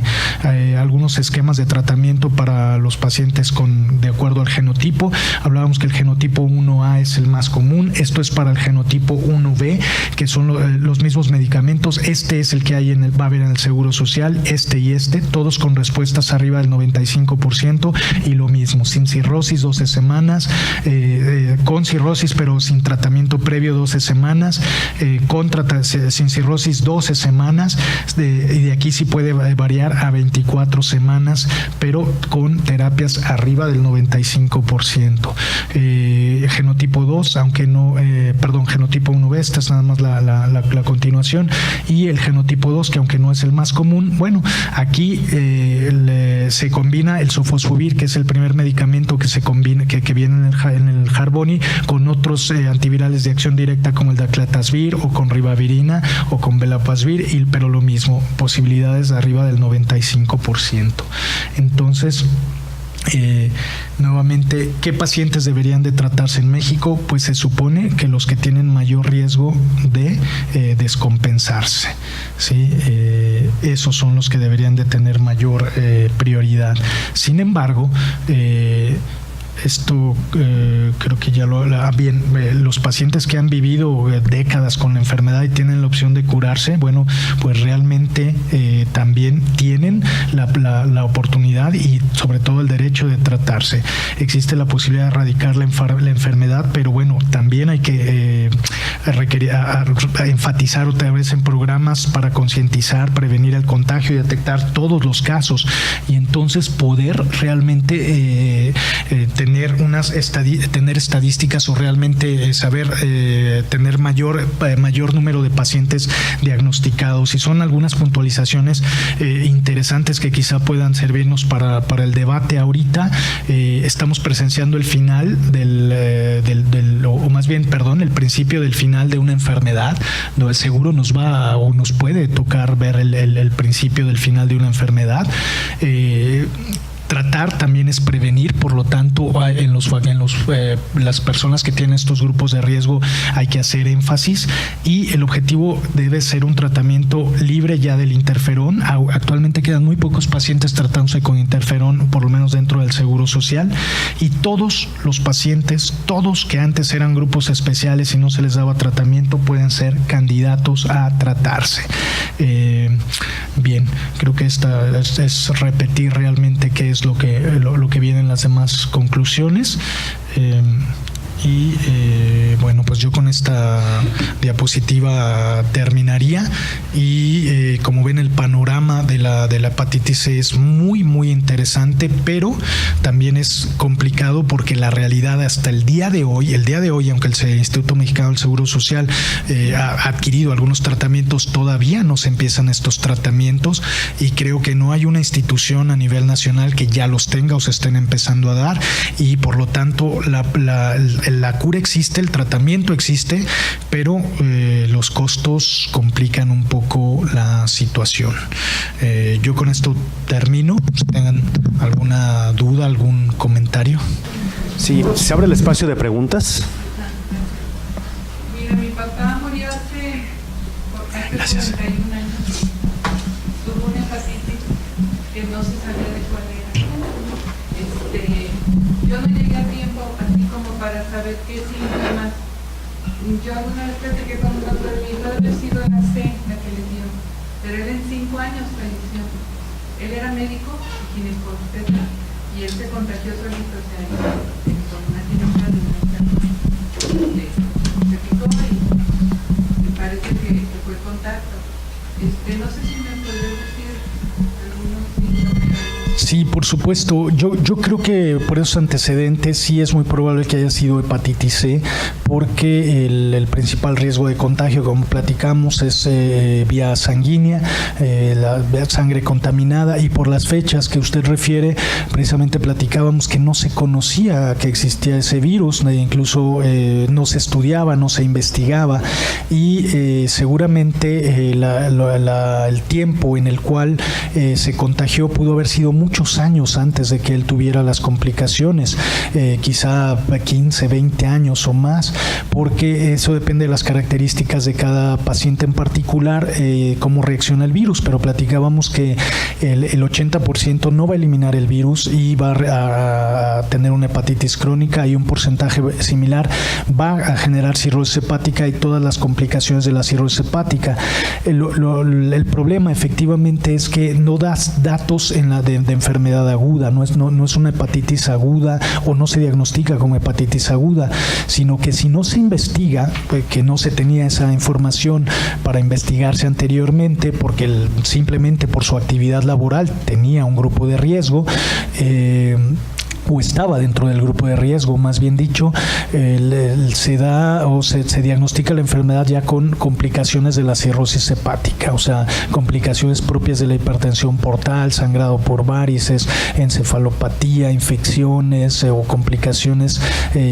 Algunos esquemas de tratamiento para los pacientes de acuerdo al genotipo. Hablábamos que el genotipo 1A es el más común, esto es para el genotipo 1B, que son los mismos medicamentos. Este es el que va a haber en el Seguro Social, y todos con respuestas arriba del 95%, y lo mismo, sin cirrosis 12 semanas, con cirrosis pero sin tratamiento previo 12 semanas, sin cirrosis 12 semanas, y de aquí sí puede variar a 24 semanas, pero con terapias arriba del 95%. Genotipo 2, aunque no, genotipo 1B, esta es nada más la continuación, y el genotipo 2, que aunque no es el más común, bueno, aquí se combina el sofosbuvir, que es el primer medicamento que se combina, que viene en el Harvoni, con otros antivirales de acción directa como el daclatasvir o con ribavirina o con velapasvir, pero lo mismo, posibilidades de arriba del 95%. Entonces, nuevamente, ¿qué pacientes deberían de tratarse en México? Pues se supone que los que tienen mayor riesgo de descompensarse, ¿sí? Esos son los que deberían de tener mayor prioridad. Sin embargo, esto creo que ya los pacientes que han vivido décadas con la enfermedad y tienen la opción de curarse, bueno, pues realmente también tienen la oportunidad y sobre todo el derecho de tratarse. Existe la posibilidad de erradicar la enfermedad, pero bueno, también hay que enfatizar otra vez en programas para concientizar, prevenir el contagio y detectar todos los casos, y entonces poder realmente tener estadísticas o realmente saber tener mayor número de pacientes diagnosticados. Y son algunas puntualizaciones interesantes que quizá puedan servirnos para el debate ahorita. Estamos presenciando el final el principio del final de una enfermedad. Seguro nos puede tocar ver el principio del final de una enfermedad. Tratar también es prevenir, por lo tanto, las personas que tienen estos grupos de riesgo hay que hacer énfasis, y el objetivo debe ser un tratamiento libre ya del interferón. Actualmente quedan muy pocos pacientes tratándose con interferón, por lo menos dentro del Seguro Social, y todos los pacientes, todos que antes eran grupos especiales y no se les daba tratamiento, pueden ser candidatos a tratarse. Bien, creo que esta es repetir realmente qué es lo que vienen las demás conclusiones. Bueno, pues yo con esta diapositiva terminaría, y como ven, el panorama de la hepatitis C es muy muy interesante, pero también es complicado porque la realidad hasta el día de hoy, aunque el Instituto Mexicano del Seguro Social ha adquirido algunos tratamientos, todavía no se empiezan estos tratamientos, y creo que no hay una institución a nivel nacional que ya los tenga o se estén empezando a dar, y por lo tanto la cura existe, el tratamiento existe, pero los costos complican un poco la situación. Yo con esto termino. Si tengan alguna duda, algún comentario. Sí, se abre el espacio de preguntas. Mira, mi papá murió hace 41 años. Tuvo una hepatitis que no se sabía de cuál era. Yo no llegué a tiempo, así como para saber qué síntomas. Yo alguna vez platiqué con un doctor y dijo, debe haber sido la C la que le dio, pero él en 5 años falleció. Él era médico y ginecobstetra, y él se contagió solito, o sea, con una ginecóloga de una enfermedad. Se picó y me parece que fue contacto. No sé si me podría decir algunos síntomas. Sí, por supuesto. Yo creo que por esos antecedentes sí es muy probable que haya sido hepatitis C, porque el principal riesgo de contagio, como platicamos, es vía sanguínea, la sangre contaminada, y por las fechas que usted refiere, precisamente platicábamos que no se conocía que existía ese virus, incluso no se estudiaba, no se investigaba, y seguramente el tiempo en el cual se contagió pudo haber sido muchos años antes de que él tuviera las complicaciones, quizá 15, 20 años o más, porque eso depende de las características de cada paciente en particular, cómo reacciona el virus, pero platicábamos que el 80% no va a eliminar el virus y va a tener una hepatitis crónica, y un porcentaje similar va a generar cirrosis hepática y todas las complicaciones de la cirrosis hepática. El problema efectivamente es que no das datos de enfermedad aguda, no es una hepatitis aguda, o no se diagnostica como hepatitis aguda, sino que si no se investiga, que no se tenía esa información para investigarse anteriormente, porque simplemente por su actividad laboral tenía un grupo de riesgo, o estaba dentro del grupo de riesgo, más bien dicho, se da o se diagnostica la enfermedad ya con complicaciones de la cirrosis hepática, o sea, complicaciones propias de la hipertensión portal, sangrado por varices, encefalopatía, infecciones o complicaciones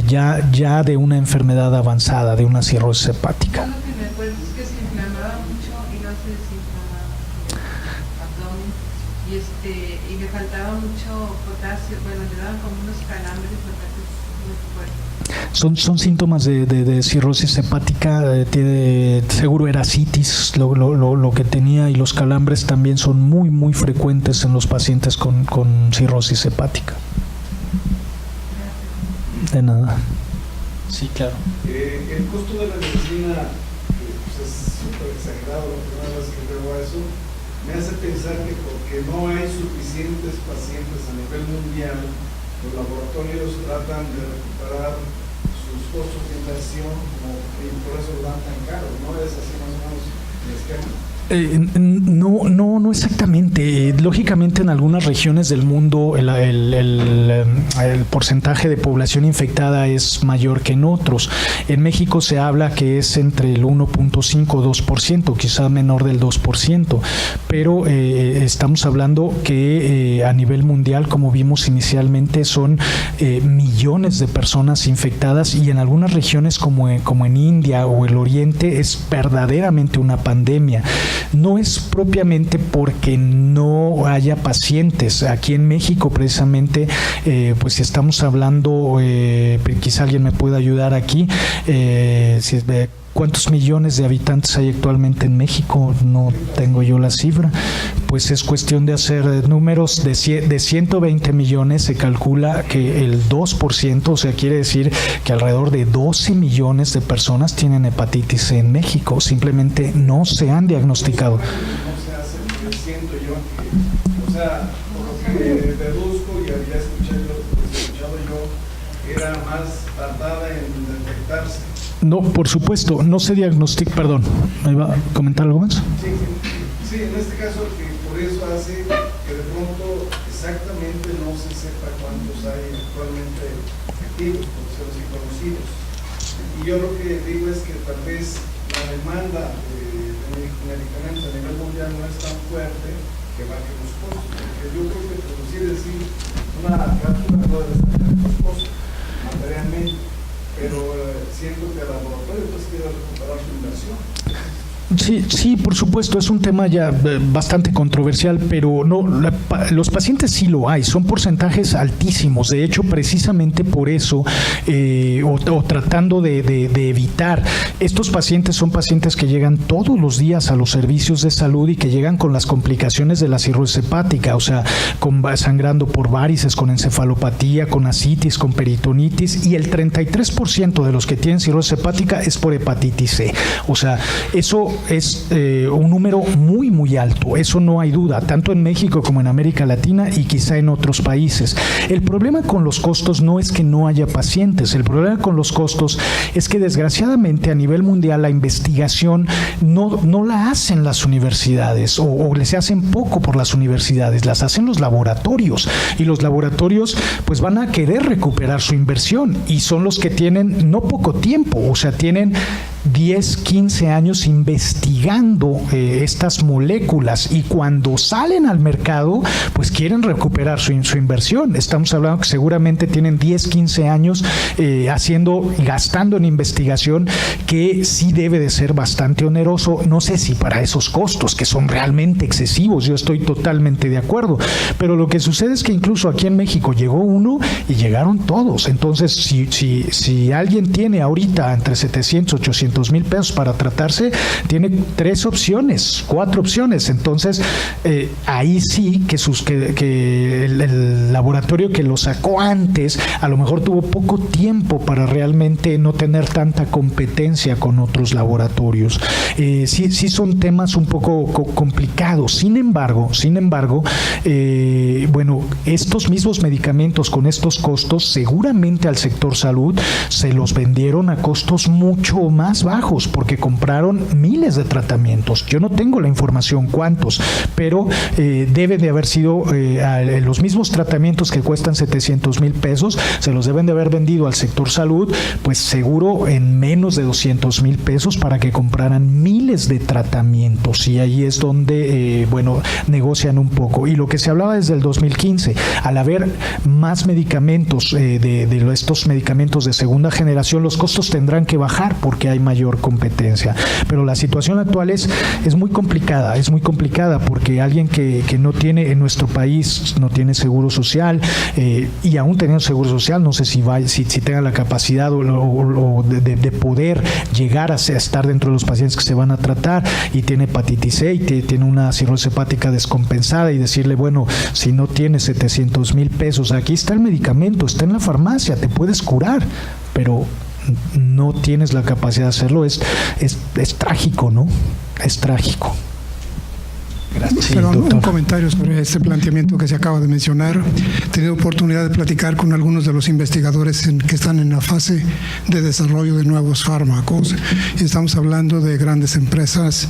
ya de una enfermedad avanzada, de una cirrosis hepática. Lo que me acuerdo es que se inflamaba mucho y no se desinflamaba el abdomen, y me faltaba mucho potasio, bueno, le daban como unos calambres muy fuertes. Son síntomas de cirrosis hepática, seguro era citis lo que tenía, y los calambres también son muy, muy frecuentes en los pacientes con cirrosis hepática. De nada. Sí, claro. El costo de la medicina pues es súper exagerado. La primera vez que veo eso me hace pensar que porque no hay suficientes pacientes a nivel mundial, los laboratorios tratan de recuperar sus costos de inversión y por eso lo dan tan caros, ¿no? Es así más o menos el esquema. No exactamente. Lógicamente, en algunas regiones del mundo el porcentaje de población infectada es mayor que en otros. En México se habla que es entre el 1.5 o 2%, quizá menor del 2%, pero estamos hablando que a nivel mundial, como vimos inicialmente, son millones de personas infectadas, y en algunas regiones como en India o el Oriente es verdaderamente una pandemia. No es propiamente porque no haya pacientes. Aquí en México, precisamente, pues estamos hablando, quizá alguien me pueda ayudar aquí, ¿cuántos millones de habitantes hay actualmente en México? No tengo yo la cifra. Pues es cuestión de hacer números. De 120 millones se calcula que el 2%, o sea, quiere decir que alrededor de 12 millones de personas tienen hepatitis C en México. Simplemente no se han diagnosticado. No se hace, yo siento yo que, o sea, por lo que deduzco y había escuchado yo, era más tardada en detectarse. No, por supuesto, no se diagnostica. Perdón, ¿me iba a comentar algo más? Sí, en este caso, que por eso hace que de pronto exactamente no se sepa cuántos hay actualmente activos, porque son los conocidos. Y yo lo que digo es que tal vez la demanda de medicamentos a nivel mundial no es tan fuerte que baje los costos, porque yo creo que producir una cápsula no debe estar costosa materialmente, pero siento que el laboratorio pues quiere recuperar su inversión. Sí, por supuesto, es un tema ya bastante controversial, pero no, los pacientes sí lo hay, son porcentajes altísimos. De hecho, precisamente por eso, o tratando de evitar, estos pacientes son pacientes que llegan todos los días a los servicios de salud y que llegan con las complicaciones de la cirrosis hepática, o sea, sangrando por varices, con encefalopatía, con ascitis, con peritonitis, y el 33% de los que tienen cirrosis hepática es por hepatitis C. O sea, eso es un número muy, muy alto, eso no hay duda, tanto en México como en América Latina y quizá en otros países. El problema con los costos no es que no haya pacientes, el problema con los costos es que desgraciadamente a nivel mundial la investigación no la hacen las universidades o les hacen poco por las universidades, las hacen los laboratorios, y los laboratorios pues van a querer recuperar su inversión y son los que tienen no poco tiempo, o sea, tienen 10, 15 años investigando estas moléculas, y cuando salen al mercado pues quieren recuperar su inversión. Estamos hablando que seguramente tienen 10, 15 años gastando en investigación, que sí debe de ser bastante oneroso. No sé si para esos costos que son realmente excesivos, yo estoy totalmente de acuerdo, pero lo que sucede es que incluso aquí en México llegó uno y llegaron todos. Entonces si alguien tiene ahorita entre 700, 800 mil pesos para tratarse, tiene 3 opciones, 4 opciones. Entonces ahí sí que el laboratorio que lo sacó antes a lo mejor tuvo poco tiempo para realmente no tener tanta competencia con otros laboratorios. Sí son temas un poco complicados. Sin embargo, bueno, estos mismos medicamentos con estos costos seguramente al sector salud se los vendieron a costos mucho más bajos, porque compraron miles de tratamientos. Yo no tengo la información cuántos, pero debe de haber sido los mismos tratamientos que cuestan 700 mil pesos, se los deben de haber vendido al sector salud, pues seguro en menos de 200 mil pesos, para que compraran miles de tratamientos, y ahí es donde bueno, negocian un poco. Y lo que se hablaba desde el 2015, al haber más medicamentos de estos medicamentos de segunda generación, los costos tendrán que bajar porque hay mayor competencia. Pero la situación actual es muy complicada, porque alguien que no tiene, en nuestro país no tiene seguro social, y aún teniendo seguro social, no sé si tenga la capacidad o de poder llegar a estar dentro de los pacientes que se van a tratar, y tiene hepatitis C y tiene una cirrosis hepática descompensada, y decirle, bueno, si no tienes 700 mil pesos, aquí está el medicamento, está en la farmacia, te puedes curar, pero no tienes la capacidad de hacerlo, es trágico, ¿no? Es trágico. Gracias. Pero sí, un comentario sobre este planteamiento que se acaba de mencionar. He tenido oportunidad de platicar con algunos de los investigadores que están en la fase de desarrollo de nuevos fármacos, y estamos hablando de grandes empresas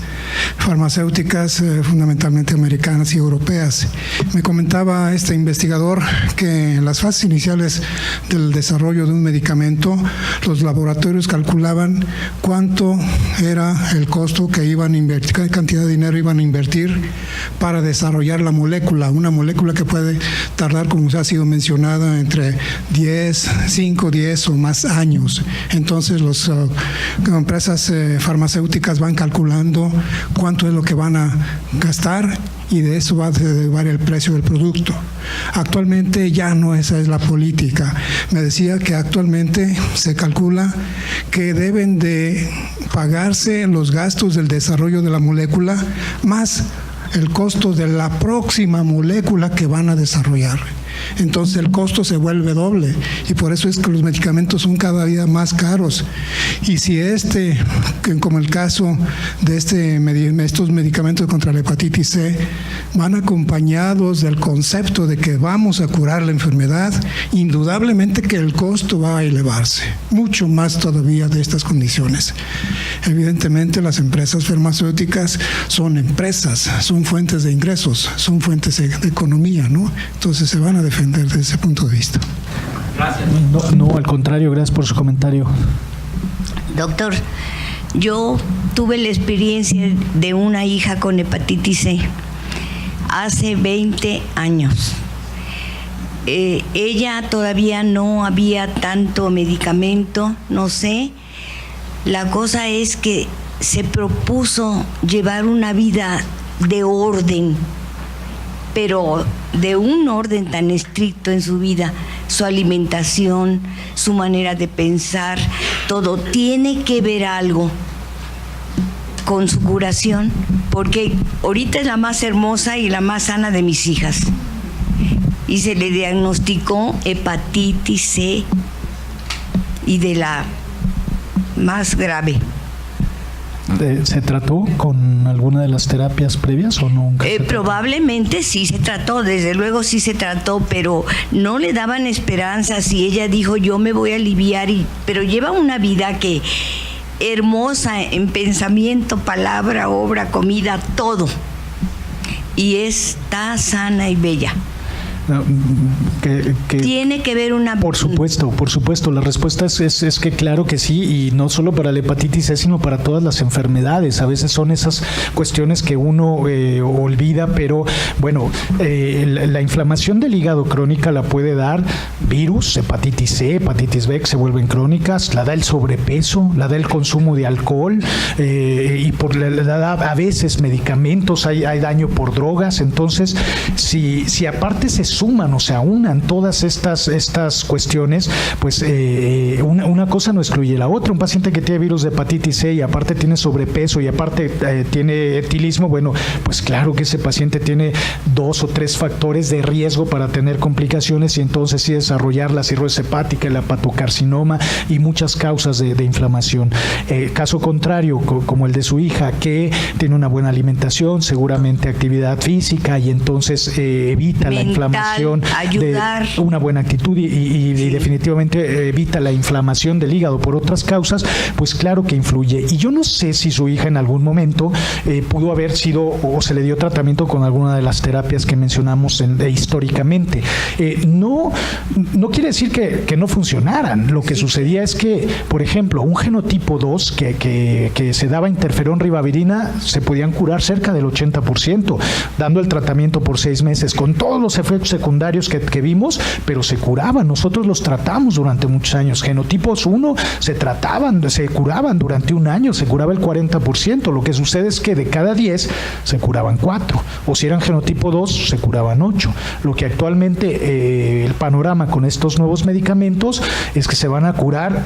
farmacéuticas, fundamentalmente americanas y europeas. Me comentaba este investigador que en las fases iniciales del desarrollo de un medicamento, los laboratorios calculaban cuánto era el costo que iban a invertir, qué cantidad de dinero iban a invertir para desarrollar la molécula, una molécula que puede tardar, como ha sido mencionada, entre 5, 10 o más años. Entonces las empresas farmacéuticas van calculando cuánto es lo que van a gastar, y de eso va a derivar el precio del producto. Actualmente ya no esa es la política. Me decía que actualmente se calcula que deben de pagarse los gastos del desarrollo de la molécula más el costo de la próxima molécula que van a desarrollar. Entonces el costo se vuelve doble, y por eso es que los medicamentos son cada día más caros. Y si como el caso de estos medicamentos contra la hepatitis C van acompañados del concepto de que vamos a curar la enfermedad, indudablemente que el costo va a elevarse mucho más todavía de estas condiciones. Evidentemente las empresas farmacéuticas son empresas, son fuentes de ingresos, son fuentes de economía, ¿no? Entonces se van a defender desde ese punto de vista. Gracias. No, al contrario, gracias por su comentario. Doctor, yo tuve la experiencia de una hija con hepatitis C hace 20 años. Ella todavía no había tanto medicamento, no sé. La cosa es que se propuso llevar una vida de orden, pero de un orden tan estricto en su vida, su alimentación, su manera de pensar, todo tiene que ver algo con su curación, porque ahorita es la más hermosa y la más sana de mis hijas, y se le diagnosticó hepatitis C, y de la más grave. ¿Se trató con alguna de las terapias previas o nunca? Probablemente sí se trató, desde luego sí se trató, pero no le daban esperanzas y ella dijo yo me voy a aliviar, pero lleva una vida que hermosa en pensamiento, palabra, obra, comida, todo, y está sana y bella. Tiene que ver una... Por supuesto, la respuesta es que claro que sí, y no solo para la hepatitis C, sino para todas las enfermedades. A veces son esas cuestiones que uno olvida, pero bueno, la inflamación del hígado crónica la puede dar virus, hepatitis C, hepatitis B, que se vuelven crónicas, la da el sobrepeso, la da el consumo de alcohol, y la da a veces medicamentos, hay daño por drogas. Entonces, si aparte se suman o se aunan todas estas cuestiones, pues una cosa no excluye la otra. Un paciente que tiene virus de hepatitis C y aparte tiene sobrepeso y aparte tiene etilismo, bueno, pues claro que ese paciente tiene 2 o 3 factores de riesgo para tener complicaciones y entonces sí desarrollar la cirrosis hepática, el hepatocarcinoma y muchas causas de inflamación. Caso contrario, como el de su hija, que tiene una buena alimentación, seguramente actividad física, y entonces evita la inflamación, ayudar, de una buena actitud y definitivamente evita la inflamación del hígado por otras causas, pues claro que influye. Y yo no sé si su hija en algún momento pudo haber sido o se le dio tratamiento con alguna de las terapias que mencionamos históricamente. No quiere decir que no funcionaran. Lo que sucedía es que, por ejemplo, un genotipo 2 que se daba interferón ribavirina, se podían curar cerca del 80%, dando el tratamiento por 6 meses, con todos los efectos secundarios que vimos, pero se curaban. Nosotros los tratamos durante muchos años. Genotipos 1 se curaban durante un año, se curaba el 40%. Lo que sucede es que de cada 10 se curaban 4, o si eran genotipo 2 se curaban 8. Lo que actualmente el panorama con estos nuevos medicamentos es que se van a curar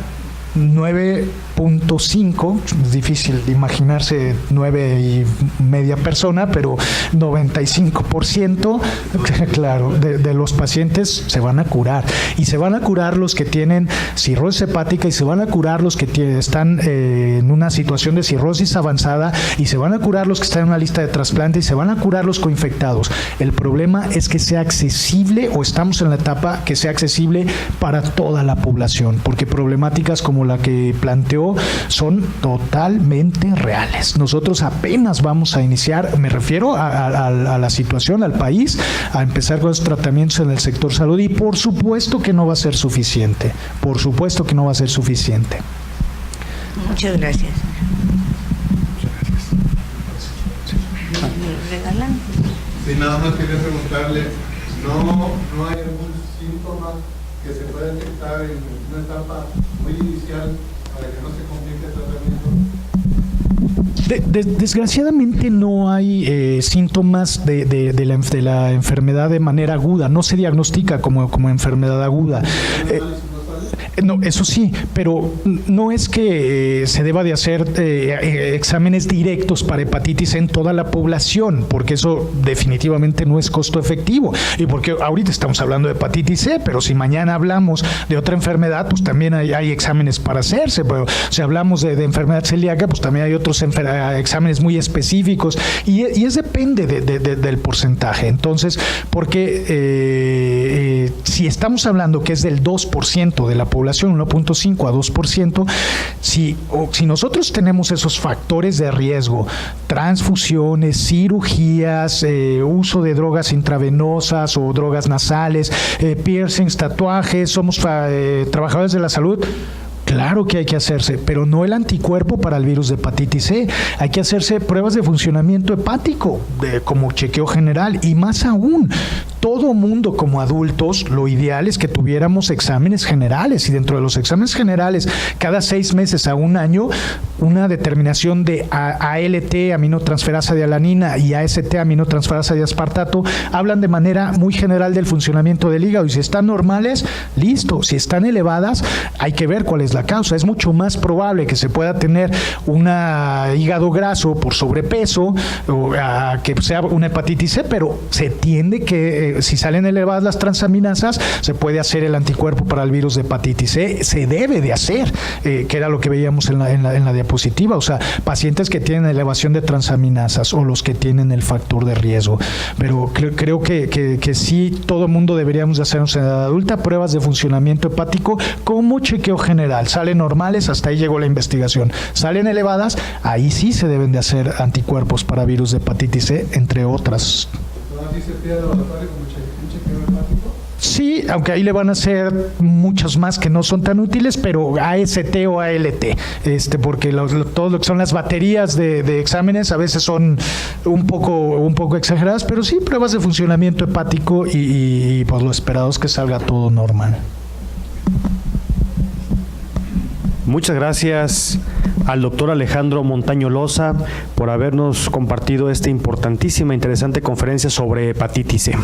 9.5, es difícil de imaginarse 9 y media persona, pero 95%, claro, de los pacientes se van a curar, y se van a curar los que tienen cirrosis hepática, y se van a curar los que están en una situación de cirrosis avanzada, y se van a curar los que están en una lista de trasplante, y se van a curar los coinfectados. El problema es que sea accesible, o estamos en la etapa que sea accesible para toda la población, porque problemáticas como la que planteó son totalmente reales. Nosotros apenas vamos a iniciar, me refiero a la situación, al país, a empezar con los tratamientos en el sector salud, y por supuesto que no va a ser suficiente, Muchas gracias. ¿Regalan? Sí, nada más quería preguntarle, ¿no hay algún síntoma que se pueda detectar en una etapa muy inicial para que no se complique el tratamiento? Desgraciadamente no hay síntomas de la enfermedad de manera aguda, no se diagnostica como enfermedad aguda. No, eso sí, pero no es que se deba de hacer exámenes directos para hepatitis en toda la población, porque eso definitivamente no es costo efectivo, y porque ahorita estamos hablando de hepatitis C, pero si mañana hablamos de otra enfermedad, pues también hay exámenes para hacerse. Pero si hablamos de enfermedad celíaca, pues también hay otros exámenes muy específicos, y es depende del porcentaje. Entonces, porque si estamos hablando que es del 2% de la población, 1.5 a 2%, si nosotros tenemos esos factores de riesgo, transfusiones, cirugías, uso de drogas intravenosas o drogas nasales, piercings, tatuajes, somos trabajadores de la salud, claro que hay que hacerse, pero no el anticuerpo para el virus de hepatitis C. Hay que hacerse pruebas de funcionamiento hepático, como chequeo general, y más aún, todo mundo como adultos, lo ideal es que tuviéramos exámenes generales, y dentro de los exámenes generales, cada 6 meses a un año, una determinación de ALT, aminotransferasa de alanina, y AST, aminotransferasa de aspartato, hablan de manera muy general del funcionamiento del hígado, y si están normales, listo. Si están elevadas, hay que ver cuál es la causa. Es mucho más probable que se pueda tener un hígado graso por sobrepeso, o que sea una hepatitis C, pero se tiende que si salen elevadas las transaminasas, se puede hacer el anticuerpo para el virus de hepatitis C. Se debe de hacer, que era lo que veíamos en la diapositiva, o sea, pacientes que tienen elevación de transaminasas o los que tienen el factor de riesgo. Pero creo que sí, todo el mundo deberíamos de hacernos en edad adulta pruebas de funcionamiento hepático como chequeo general. Salen normales, hasta ahí llegó la investigación. Salen elevadas, ahí sí se deben de hacer anticuerpos para virus de hepatitis C, entre otras. Sí, aunque ahí le van a hacer muchas más que no son tan útiles, pero AST o ALT, porque todo lo que son las baterías de exámenes a veces son un poco exageradas, pero sí, pruebas de funcionamiento hepático y pues lo esperado es que salga todo normal. Muchas gracias al doctor Alejandro Montaño Loza por habernos compartido esta importantísima e interesante conferencia sobre hepatitis C.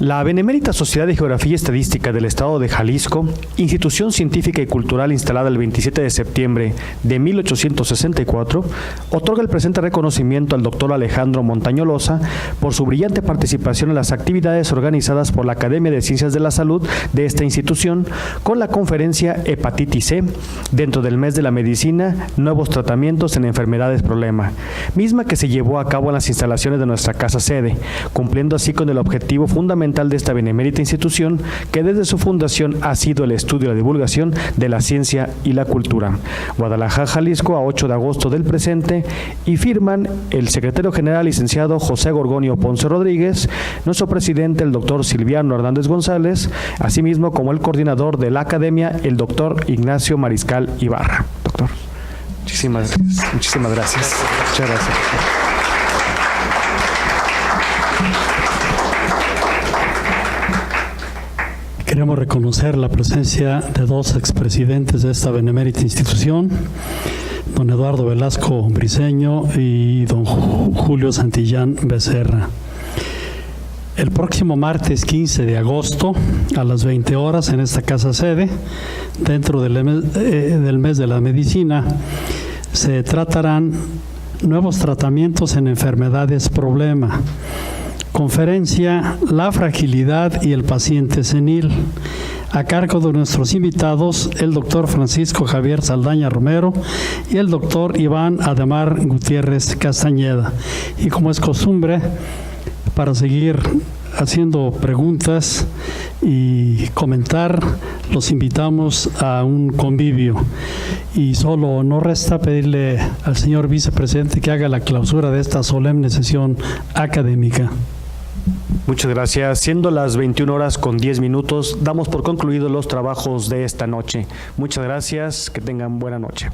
La Benemérita Sociedad de Geografía y Estadística del Estado de Jalisco, institución científica y cultural instalada el 27 de septiembre de 1864, otorga el presente reconocimiento al doctor Alejandro Montaño Loza por su brillante participación en las actividades organizadas por la Academia de Ciencias de la Salud de esta institución con la conferencia Hepatitis C, dentro del mes de la medicina, nuevos tratamientos en enfermedades problema, misma que se llevó a cabo en las instalaciones de nuestra casa sede, cumpliendo así con el objetivo fundamental de esta benemérita institución, que desde su fundación ha sido el estudio y la divulgación de la ciencia y la cultura. Guadalajara, Jalisco, a 8 de agosto del presente, y firman el secretario general, licenciado José Gorgonio Ponce Rodríguez, nuestro presidente, el doctor Silviano Hernández González, asimismo como el coordinador de la academia, el doctor Ignacio Mariscal Ibarra. Doctor, muchísimas gracias. Muchas gracias. Queremos reconocer la presencia de dos expresidentes de esta benemérita institución, don Eduardo Velasco Briceño y don Julio Santillán Becerra. El próximo martes 15 de agosto a las 20 horas en esta casa sede, dentro del mes de la medicina, se tratarán nuevos tratamientos en enfermedades problema. Conferencia La fragilidad y el paciente senil, a cargo de nuestros invitados, el doctor Francisco Javier Saldaña Romero y el doctor Iván Ademar Gutiérrez Castañeda. Y como es costumbre, para seguir haciendo preguntas y comentar, los invitamos a un convivio. Y solo nos resta pedirle al señor vicepresidente que haga la clausura de esta solemne sesión académica. Muchas gracias. Siendo las 21 horas con 10 minutos, damos por concluidos los trabajos de esta noche. Muchas gracias. Que tengan buena noche.